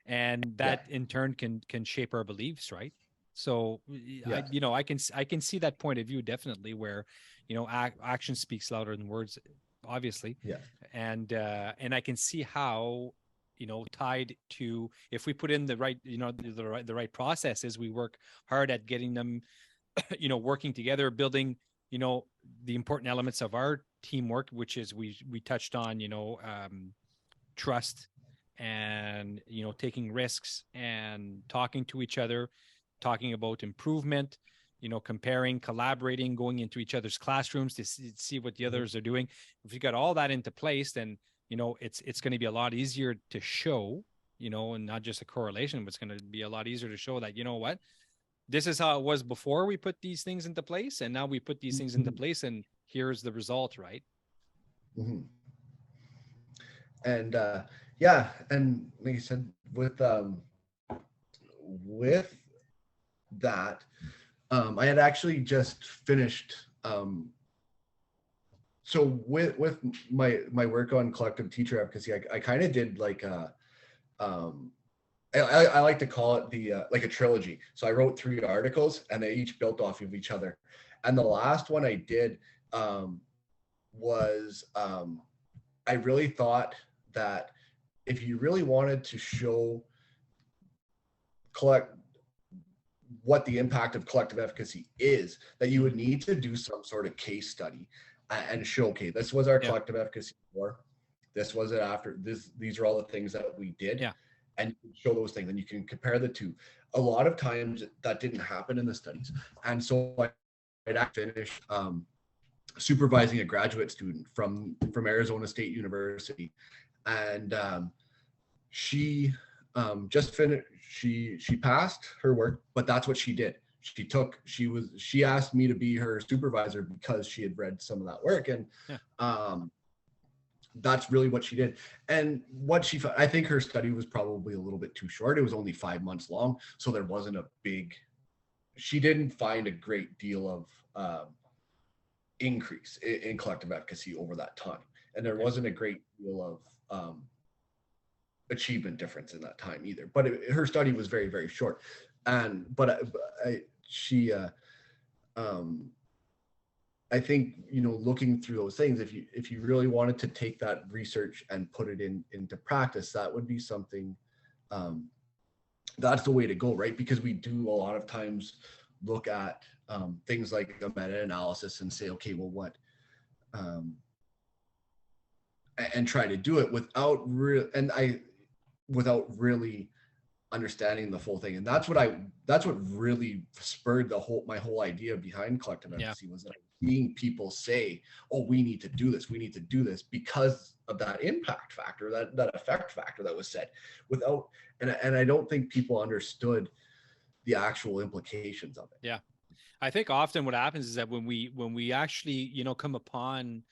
And that in turn can shape our beliefs. Right. So, I can see that point of view, definitely, where, action speaks louder than words, obviously.
Yeah.
And I can see how, tied to, if we put in the right, the right processes, we work hard at getting them, working together, building, the important elements of our teamwork, which is we touched on, trust and, taking risks and talking to each other, talking about improvement, comparing, collaborating, going into each other's classrooms to see what the others are doing. If you got all that into place, then, it's going to be a lot easier to show, and not just a correlation, but it's going to be a lot easier to show that, what, this is how it was before we put these things into place. And now we put these things into place, and here's the result. Right.
Mm-hmm. And and like you said, with that, I had actually just finished. So with my work on collective teacher efficacy, I kind of did like I like to call it the like a trilogy. So I wrote 3 articles, and they each built off of each other. And the last one I did was I really thought that if you really wanted to show what the impact of collective efficacy is, that you would need to do some sort of case study and show, okay, this was our collective efficacy before, this was it after, these are all the things that we did.
Yeah.
And you can show those things, and you can compare the two. A lot of times that didn't happen in the studies. And so I finished supervising a graduate student from Arizona State University. And she just finished, she passed her work, but that's what she did. She asked me to be her supervisor because she had read some of that work. And that's really what she did. And I think her study was probably a little bit too short. It was only 5 months long. So there wasn't she didn't find a great deal of increase in collective efficacy over that time. And there wasn't a great deal of achievement difference in that time either. But her study was very, very short. I think, looking through those things, if you really wanted to take that research and put it into practice, that would be something, that's the way to go, right? Because we do a lot of times look at things like a meta-analysis and say, okay, well, what, and try to do it without really understanding the full thing. And that's what really spurred my whole idea behind collective efficacy, was that seeing people say, oh, we need to do this because of that impact factor, that effect factor that was said, and I don't think people understood the actual implications of it.
Yeah. I think often what happens is that when we actually, come upon,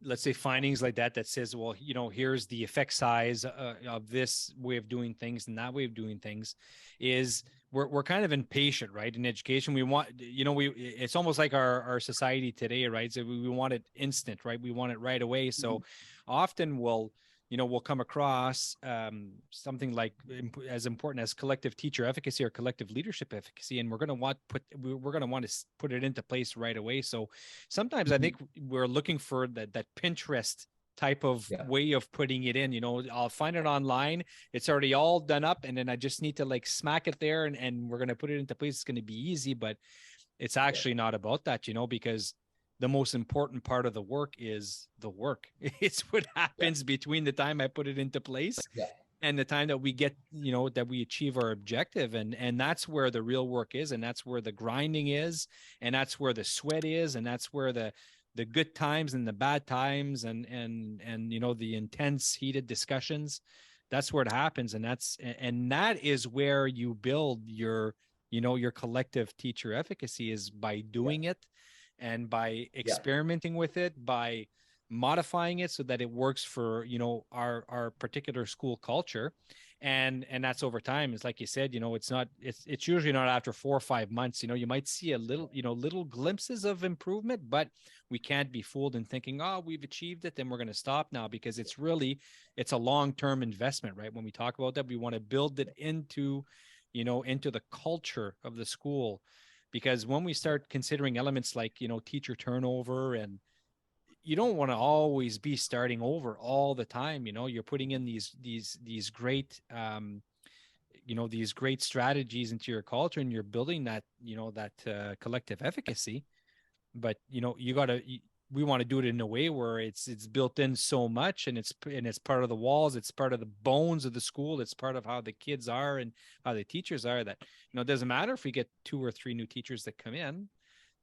let's say, findings like that says, well, here's the effect size of this way of doing things and that way of doing things, is we're kind of impatient, right? In education, we want, it's almost like our society today, right? So we want it instant, right? We want it right away. So often we'll we'll come across something like as important as collective teacher efficacy or collective leadership efficacy, and we're going to want to put it into place right away. So sometimes I think we're looking for that Pinterest type of way of putting it in. I'll find it online, it's already all done up, and then I just need to like smack it there, and we're going to put it into place. It's going to be easy, but it's actually not about that, because the most important part of the work is the work. It's what happens between the time I put it into place and the time that we get, that we achieve our objective. And that's where the real work is. And that's where the grinding is. And that's where the sweat is. And that's where the good times and the bad times and the intense heated discussions, that's where it happens. And that is where you build your collective teacher efficacy, is by doing it and by experimenting with it, by modifying it so that it works for, our particular school culture. And that's over time. It's like you said, it's usually not after 4 or 5 months. You might see a little glimpses of improvement, but we can't be fooled in thinking, oh, we've achieved it, then we're going to stop now, because it's a long-term investment, right? When we talk about that, we want to build it into the culture of the school. Because when we start considering elements like, teacher turnover, and you don't want to always be starting over all the time, you're putting in these great, these great strategies into your culture, and you're building that, collective efficacy. But, we want to do it in a way where it's built in so much, and it's part of the walls, it's part of the bones of the school, it's part of how the kids are and how the teachers are, that it doesn't matter if we get 2 or 3 new teachers that come in.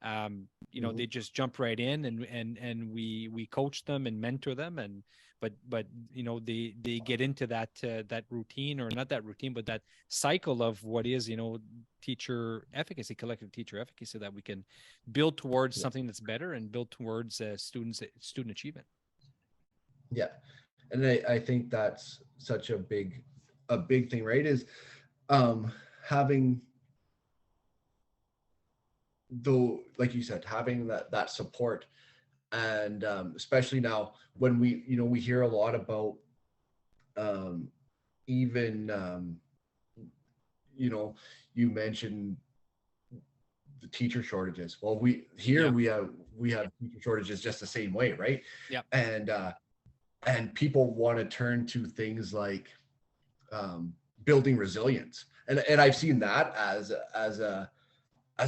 They just jump right in, and we coach them and mentor them, but they get into that routine, or not that routine, but that cycle of what is, teacher efficacy, collective teacher efficacy, so that we can build towards something that's better and build towards student achievement.
Yeah. And I think that's such a big thing, right? Is having, though, like you said, having that support. And especially now when we hear a lot about even you mentioned the teacher shortages. Well, we have teacher shortages just the same way, right?
Yeah.
And people want to turn to things like building resilience, and I've seen that as an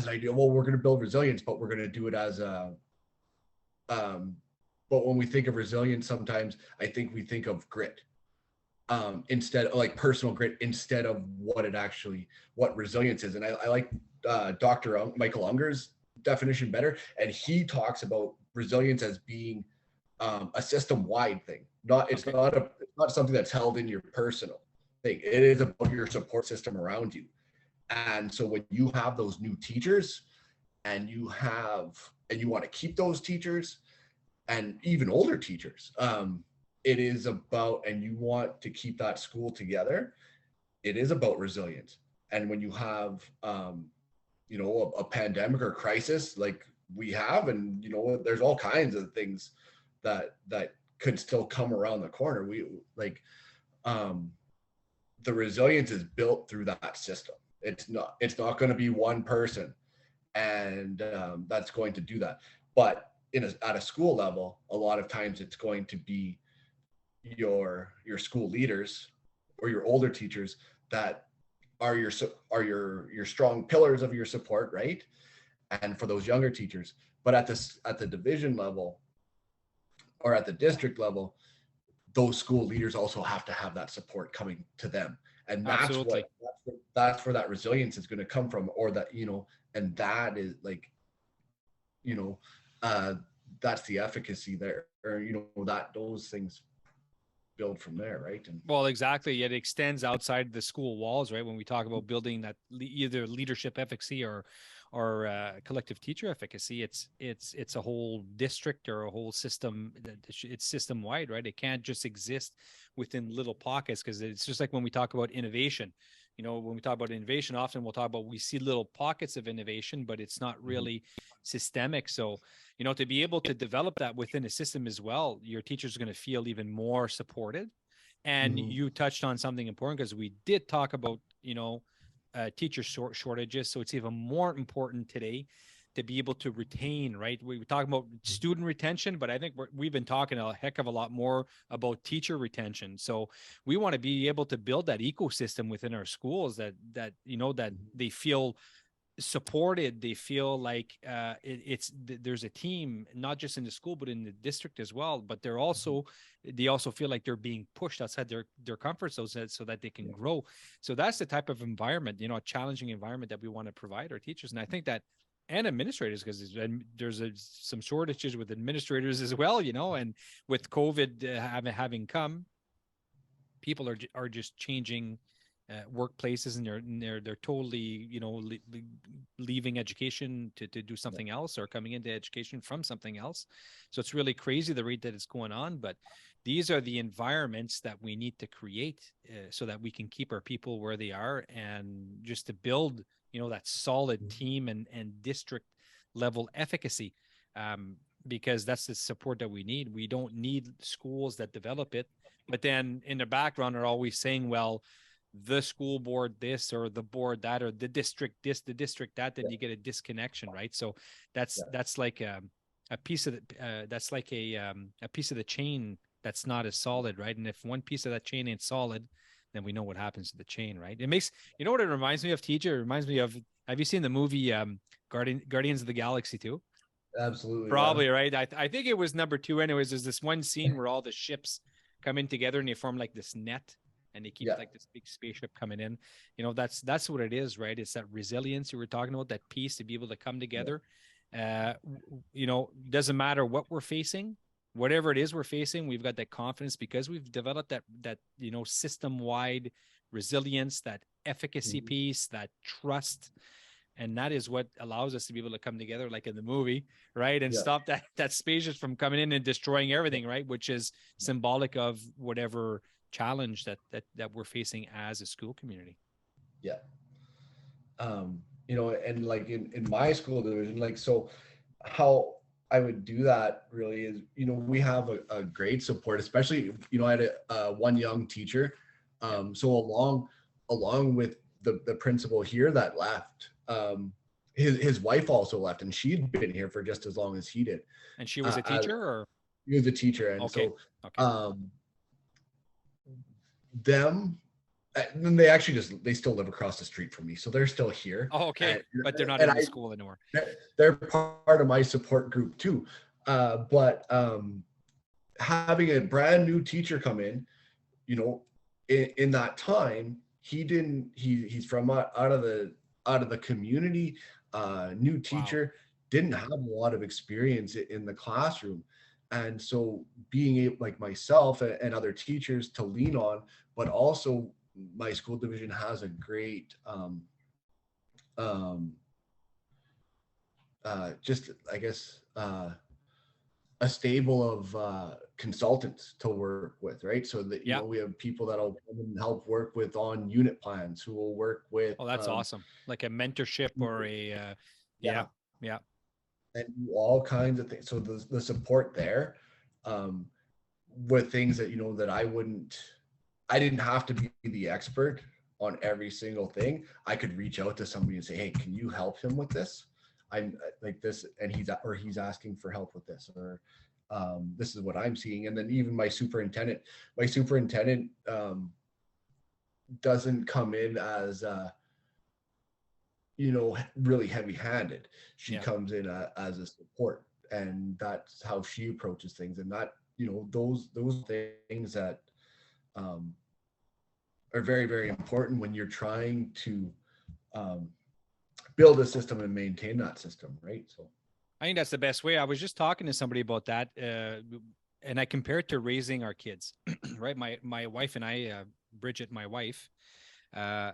idea. Well, we're going to build resilience, but we're going to do it as a but when we think of resilience, sometimes I think we think of grit, instead of like personal grit, instead of what resilience is. And I like Dr. Michael Unger's definition better. And he talks about resilience as being a system-wide thing. It's not something that's held in your personal thing. It is about your support system around you. And so when you have those new teachers, and you want to keep those teachers, and even older teachers, it is about, and you want to keep that school together, it is about resilience. And when you have a pandemic or crisis like we have, and there's all kinds of things that could still come around the corner, the resilience is built through that system. It's not going to be one person, and that's going to do that. But at a school level, a lot of times it's going to be your school leaders or your older teachers that are your strong pillars of your support, right? And for those younger teachers, but at the division level or at the district level, those school leaders also have to have that support coming to them. And that's where that resilience is going to come from, or that, and that is like, that's the efficacy there, or, that those things build from there, right? And
well, exactly. It extends outside the school walls, right? When we talk about building that either leadership efficacy or collective teacher efficacy, it's a whole district or a whole system. It's system wide, right? It can't just exist within little pockets, because it's just like when we talk about innovation. When we talk about innovation, often we'll talk about, we see little pockets of innovation, but it's not really systemic. So, to be able to develop that within a system as well, your teachers are going to feel even more supported. And
Mhm.
you touched on something important, because we did talk about, teacher shortages. So it's even more important today to be able to retain, right? We were talking about student retention, but I think we've been talking a heck of a lot more about teacher retention. So we want to be able to build that ecosystem within our schools, that they feel supported, they feel like there's a team, not just in the school but in the district as well, but they also feel like they're being pushed outside their comfort zone, so that they can grow. So that's the type of environment, a challenging environment that we want to provide our teachers. And I think that, and administrators, because there's some shortages with administrators as well, and with COVID having come, people are just changing workplaces, and they're totally, leaving education to do something else, or coming into education from something else. So it's really crazy the rate that it's going on. But these are the environments that we need to create, so that we can keep our people where they are, and just to build, that solid team and district level efficacy. Because that's the support that we need. We don't need schools that develop it, but then in the background are always saying, well, the school board this, or the board that, or the district this, the district that. Then you get a disconnection, right? So that's like a piece of that's like a piece of the chain that's not as solid, right? And if one piece of that chain ain't solid, then we know what happens to the chain, right? It makes, what it reminds me of, teacher. It reminds me of, have you seen the movie Guardians of the Galaxy 2?
Absolutely, yeah.
Probably, right. I think it was number 2. Anyways, there's this one scene where all the ships come in together, and they form like this net, and they keep
Yeah.
like this big spaceship coming in. That's what it is, right? It's that resilience you were talking about, that peace, to be able to come
Yeah.
together. Doesn't matter what we're facing, whatever it is we're facing, we've got that confidence, because we've developed that system wide resilience, that efficacy
Mhm.
piece, that trust. And that is what allows us to be able to come together, like in the movie, right? And
Yeah.
stop that spaceship from coming in and destroying everything, right? Which is symbolic of whatever challenge that we're facing as a school community.
Yeah. And like in my school division, like, so how I would do that really is, we have a great support, especially, I had one young teacher.
Yeah.
So along with the principal here that left, his wife also left, and she'd been here for just as long as he did.
And she was a
As
teacher, or?
he was a teacher, and
Okay.
so
Okay.
um, them and they actually they still live across the street from me, so they're still here.
Oh, okay.
and,
But they're not
and
in the
I
school anymore.
they're part of my support group too. But having a brand new teacher come in, in that time, he's from out of the community, new
Wow.
teacher, didn't have a lot of experience in the classroom. And so being able, like myself and other teachers, to lean on, but also my school division has a great um, just, I guess, a stable of consultants to work with, right? So that,
Yeah.
we have people that'll come and help work with on unit plans, who will work with,
Oh, that's awesome. Like a mentorship, or a
yeah,
yeah. Yeah.
and do all kinds of things. So the support there, um, with things that, that I didn't have to be the expert on every single thing. I could reach out to somebody and say, hey, can you help him with this? I'm like this, and he's asking for help with this, or this is what I'm seeing. And then even my superintendent doesn't come in as really heavy handed. She
Yeah.
comes in as a support, and that's how she approaches things. And that, those things that um, are very, very important when you're trying to um, build a system and maintain that system, right? So
I think that's the best way. I was just talking to somebody about that, and I compare it to raising our kids, right? My wife and I, Bridget, my wife, uh,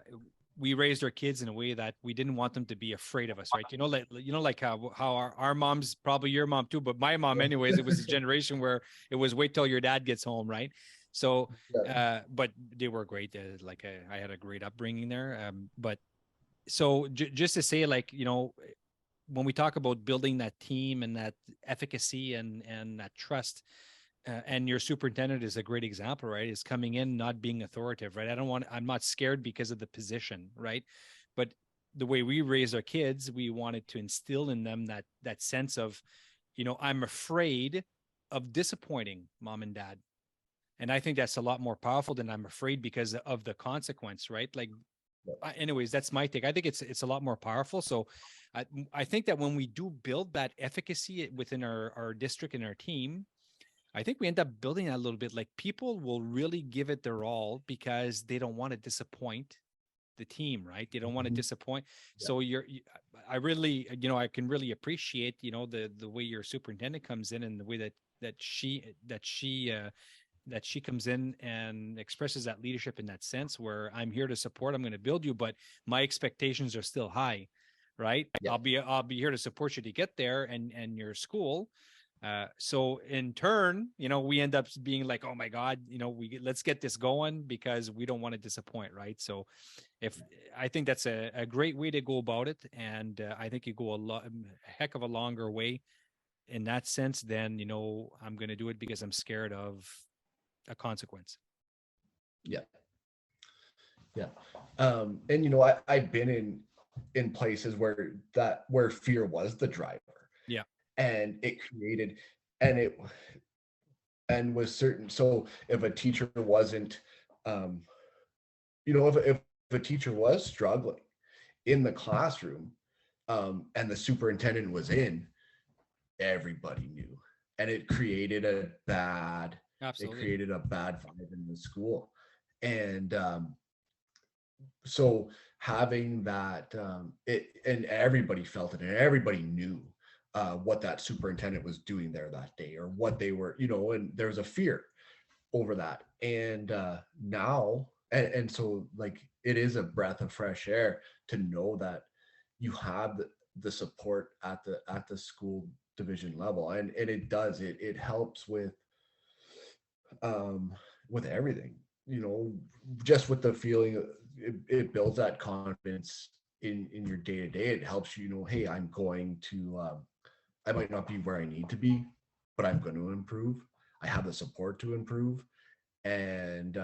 we raised our kids in a way that we didn't want them to be afraid of us, right? Like how our moms, probably your mom too, but my mom, anyways, it was a generation where it was wait till your dad gets home, right? So,
yeah,
but they were great. I had a great upbringing there. But so just to say, like, when we talk about building that team and that efficacy and that trust, and your superintendent is a great example, right? Is coming in, not being authoritative, right? I'm not scared because of the position, right? But the way we raise our kids, we wanted to instill in them that sense of, I'm afraid of disappointing mom and dad. And I think that's a lot more powerful than I'm afraid because of the consequence, right? Like, anyways, that's my take. I think it's a lot more powerful. So I think that when we do build that efficacy within our district and our team, I think we end up building that a little bit. Like, people will really give it their all because they don't want to disappoint the team, right? They don't want to disappoint.
Yeah.
So I really, I can really appreciate, the way your superintendent comes in and the way that she comes in and expresses that leadership in that sense where I'm here to support, I'm going to build you, but my expectations are still high, right?
Yeah.
I'll be here to support you to get there and your school. So in turn, we end up being like, oh my God, let's get this going because we don't want to disappoint. Right. So I think that's a great way to go about it. And I think you go a heck of a longer way in that sense than, I'm going to do it because I'm scared of a consequence.
Yeah. Yeah. And I've been in places where fear was the driver.
Yeah.
And it created, and was certain. So if a teacher wasn't, if a teacher was struggling in the classroom, and the superintendent was in, everybody knew, and it created a bad vibe in the school. And so having that, and everybody felt it, and everybody knew what that superintendent was doing there that day, or what they were, and there was a fear over that. And now, and so, like, it is a breath of fresh air to know that you have the support at the school division level, and it helps with everything, just with the feeling. It builds that confidence in your day to day. It helps hey, I'm going to I might not be where I need to be, but I'm going to improve. I have the support to improve. And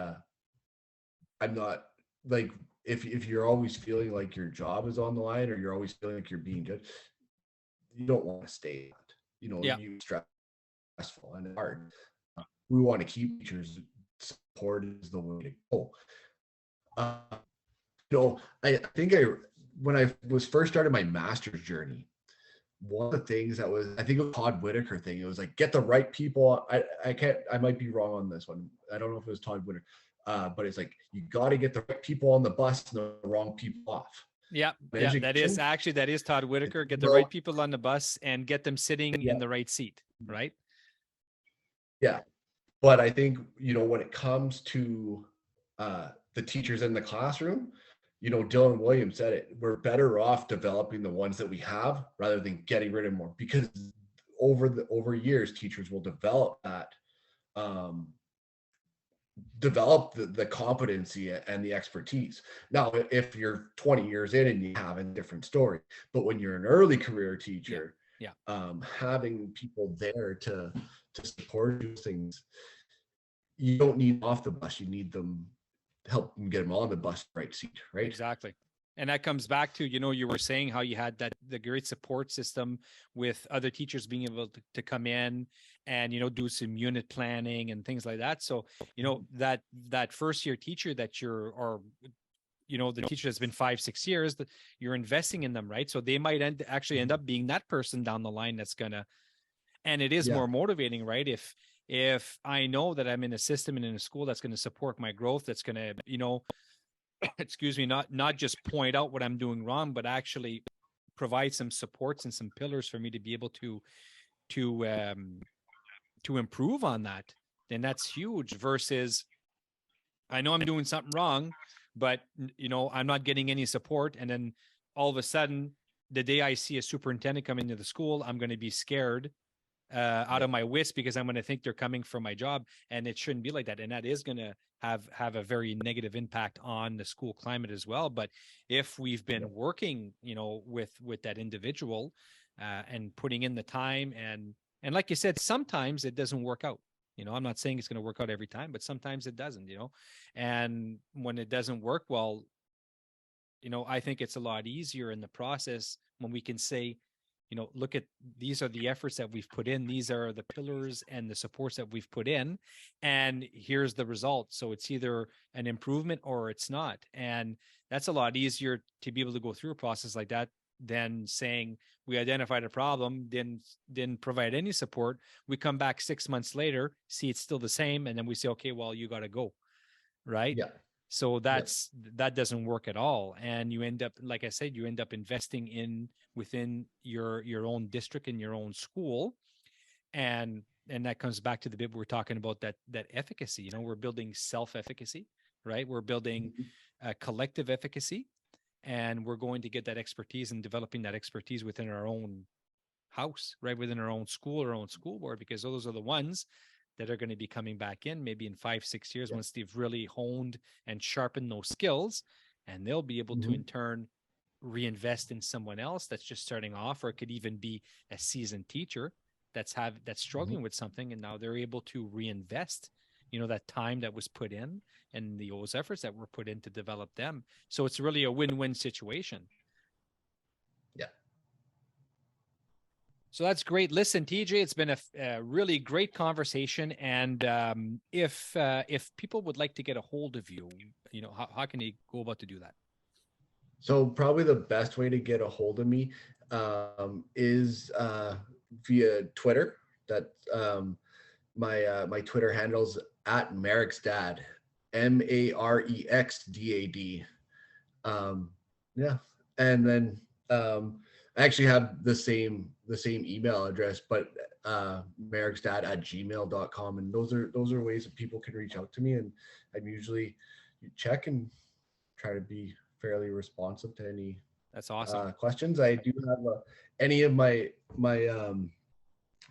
I'm not, like, if you're always feeling like your job is on the line, or you're always feeling like you're being judged, you don't want to stay.
Yeah.
You stressful and hard. We want to keep teachers. Support is the way to go. I think when I was first started my master's journey, one of the things that was, I think it was Todd Whitaker thing. It was like, get the right people. I might be wrong on this one. I don't know if it was Todd Whitaker, but it's like, you got to get the right people on the bus and the wrong people off.
Yeah. Yeah. That is Todd Whitaker. Get the right people on the bus and get them sitting in the right seat. Right.
Yeah. But I think, when it comes to the teachers in the classroom, Dylan Williams said it, we're better off developing the ones that we have rather than getting rid of more, because over years, teachers will develop that, the competency and the expertise. Now, if you're 20 years in and you have a different story, but when you're an early career teacher, having people there to support those things, you don't need off the bus, you need them, help them get them on the bus, right seat, right?
Exactly. And that comes back to, you were saying how you had the great support system with other teachers being able to come in and, do some unit planning and things like that. So, that first year teacher that the teacher that's been 5-6 years, that you're investing in them, right? So they might actually end up being that person down the line that's and it is more motivating, right? If I know that I'm in a system and in a school that's going to support my growth, that's going to, excuse me, not just point out what I'm doing wrong, but actually provide some supports and some pillars for me to be able to improve on that, then that's huge. Versus, I know I'm doing something wrong, but I'm not getting any support. And then all of a sudden, the day I see a superintendent come into the school, I'm going to be scared out of my wits because I'm going to think they're coming for my job, and it shouldn't be like that. And that is going to have a very negative impact on the school climate as well. But if we've been working, with that individual and putting in the time, and like you said, sometimes it doesn't work out, You know, I'm not saying it's going to work out every time, but sometimes it doesn't, you know. And when it doesn't work well, you know, I think it's a lot easier in the process when we can say, you know, look at, these are the efforts that we've put in. These are the pillars and the supports that we've put in. And here's the result. So it's either an improvement or it's not. And that's a lot easier to be able to go through a process like that than saying we identified a problem, didn't provide any support. We come back 6 months later, see it's still the same. And then we say, okay, well, you got to go. Right.
Yeah.
So that doesn't work at all. And you end up, like I said, you end up investing in within your own district and your own school. And that comes back to the bit we're talking about, that efficacy. You know, we're building self-efficacy, right? We're building collective efficacy, and we're going to get that expertise and developing that expertise within our own house, right? Within our own school, our own school board, because those are the ones that are going to be coming back in maybe in 5-6 years once they've really honed and sharpened those skills, and they'll be able to in turn reinvest in someone else that's just starting off, or it could even be a seasoned teacher that's struggling with something, and now they're able to reinvest, you know, that time that was put in and those efforts that were put in to develop them. So it's really a win-win situation.
Yeah.
So that's great. Listen, TJ, it's been a really great conversation. And if people would like to get a hold of you, you know, how can they go about to do that?
So probably the best way to get a hold of me is via Twitter. That my Twitter handle's at Merrick's Dad, MAREXDAD. Yeah, and then I actually have the same email address, but merricksdad@gmail.com, and those are ways that people can reach out to me, and I'm usually check and try to be fairly responsive to any
that's awesome
questions. I do have any of my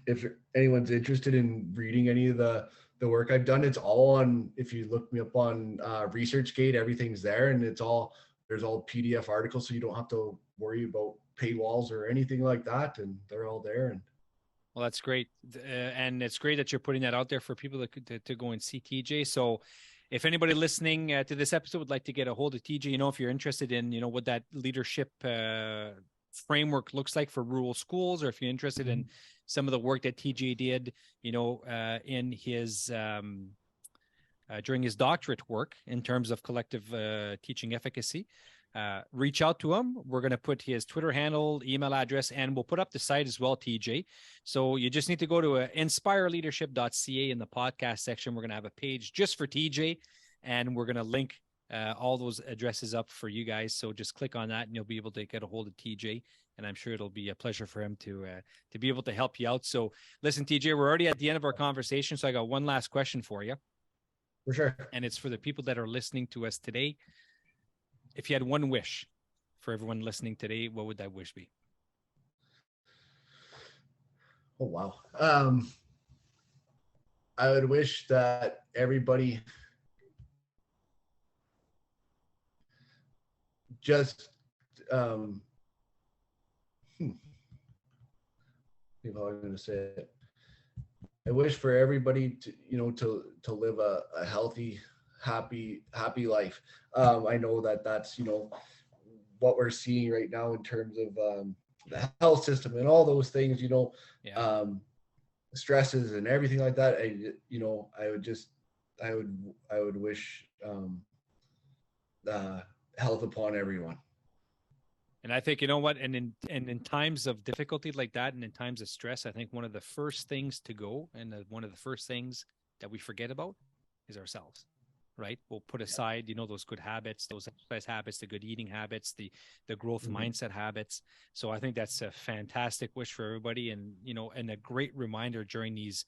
if anyone's interested in reading any of the work I've done, it's all on, if you look me up on ResearchGate, everything's there, and there's all PDF articles, so you don't have to worry about paywalls or anything like that, and they're all there. And
well, that's great. And it's great that you're putting that out there for people to go and see TJ. So if anybody listening to this episode would like to get a hold of TJ, you know, if you're interested in, you know, what that leadership framework looks like for rural schools, or if you're interested in some of the work that TJ did, you know, in his during his doctorate work in terms of collective teaching efficacy, reach out to him. We're going to put his Twitter handle, email address, and we'll put up the site as well, TJ. So you just need to go to inspireleadership.ca in the podcast section. We're going to have a page just for TJ, and we're going to link all those addresses up for you guys. So just click on that and you'll be able to get a hold of TJ. And I'm sure it'll be a pleasure for him to be able to help you out. So listen, TJ, we're already at the end of our conversation. So I got one last question for you.
For sure.
And it's for the people that are listening to us today. If you had one wish for everyone listening today, what would that wish be?
Oh, wow. I would wish that everybody just how I'm going to say it. I wish for everybody to, you know, to live a healthy, happy life. I know that's, you know, what we're seeing right now in terms of the health system and all those things, you know, stresses and everything like that. I would wish health upon everyone.
And I think, you know what, and in times of difficulty like that, and in times of stress, I think one of the first things to go, and one of the first things that we forget about, is ourselves, right? We'll put aside, you know, those good habits, those exercise habits, the good eating habits, the growth mindset habits. So I think that's a fantastic wish for everybody, and, you know, and a great reminder during these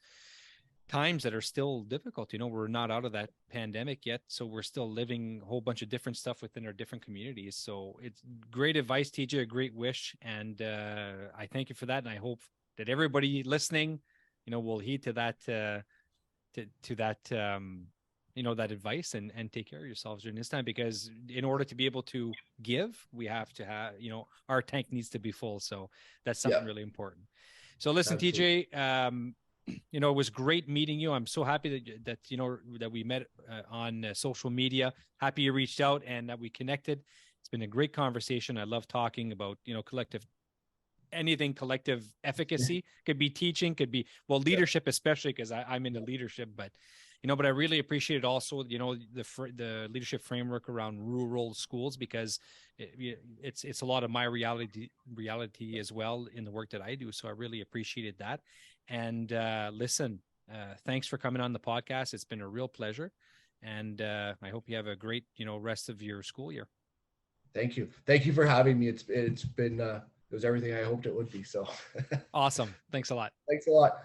times that are still difficult. You know, we're not out of that pandemic yet, so we're still living a whole bunch of different stuff within our different communities. So it's great advice, TJ, a great wish, and I thank you for that. And I hope that everybody listening, you know, will heed to that you know, that advice, and take care of yourselves during this time, because in order to be able to give, we have to have, you know, our tank needs to be full. So that's something really important. So listen, absolutely. TJ, you know, it was great meeting you. I'm so happy that you know, that we met on social media. Happy you reached out and that we connected. It's been a great conversation. I love talking about, you know, anything collective efficacy. Could be teaching, could be, well, leadership, especially because I'm into leadership, but you know, but I really appreciated also, you know, the leadership framework around rural schools, because it's a lot of my reality as well in the work that I do. So I really appreciated that. And listen, thanks for coming on the podcast. It's been a real pleasure. And I hope you have a great, you know, rest of your school year.
Thank you. Thank you for having me. It's been, it was everything I hoped it would be. So
Awesome. Thanks a lot.
thanks a lot.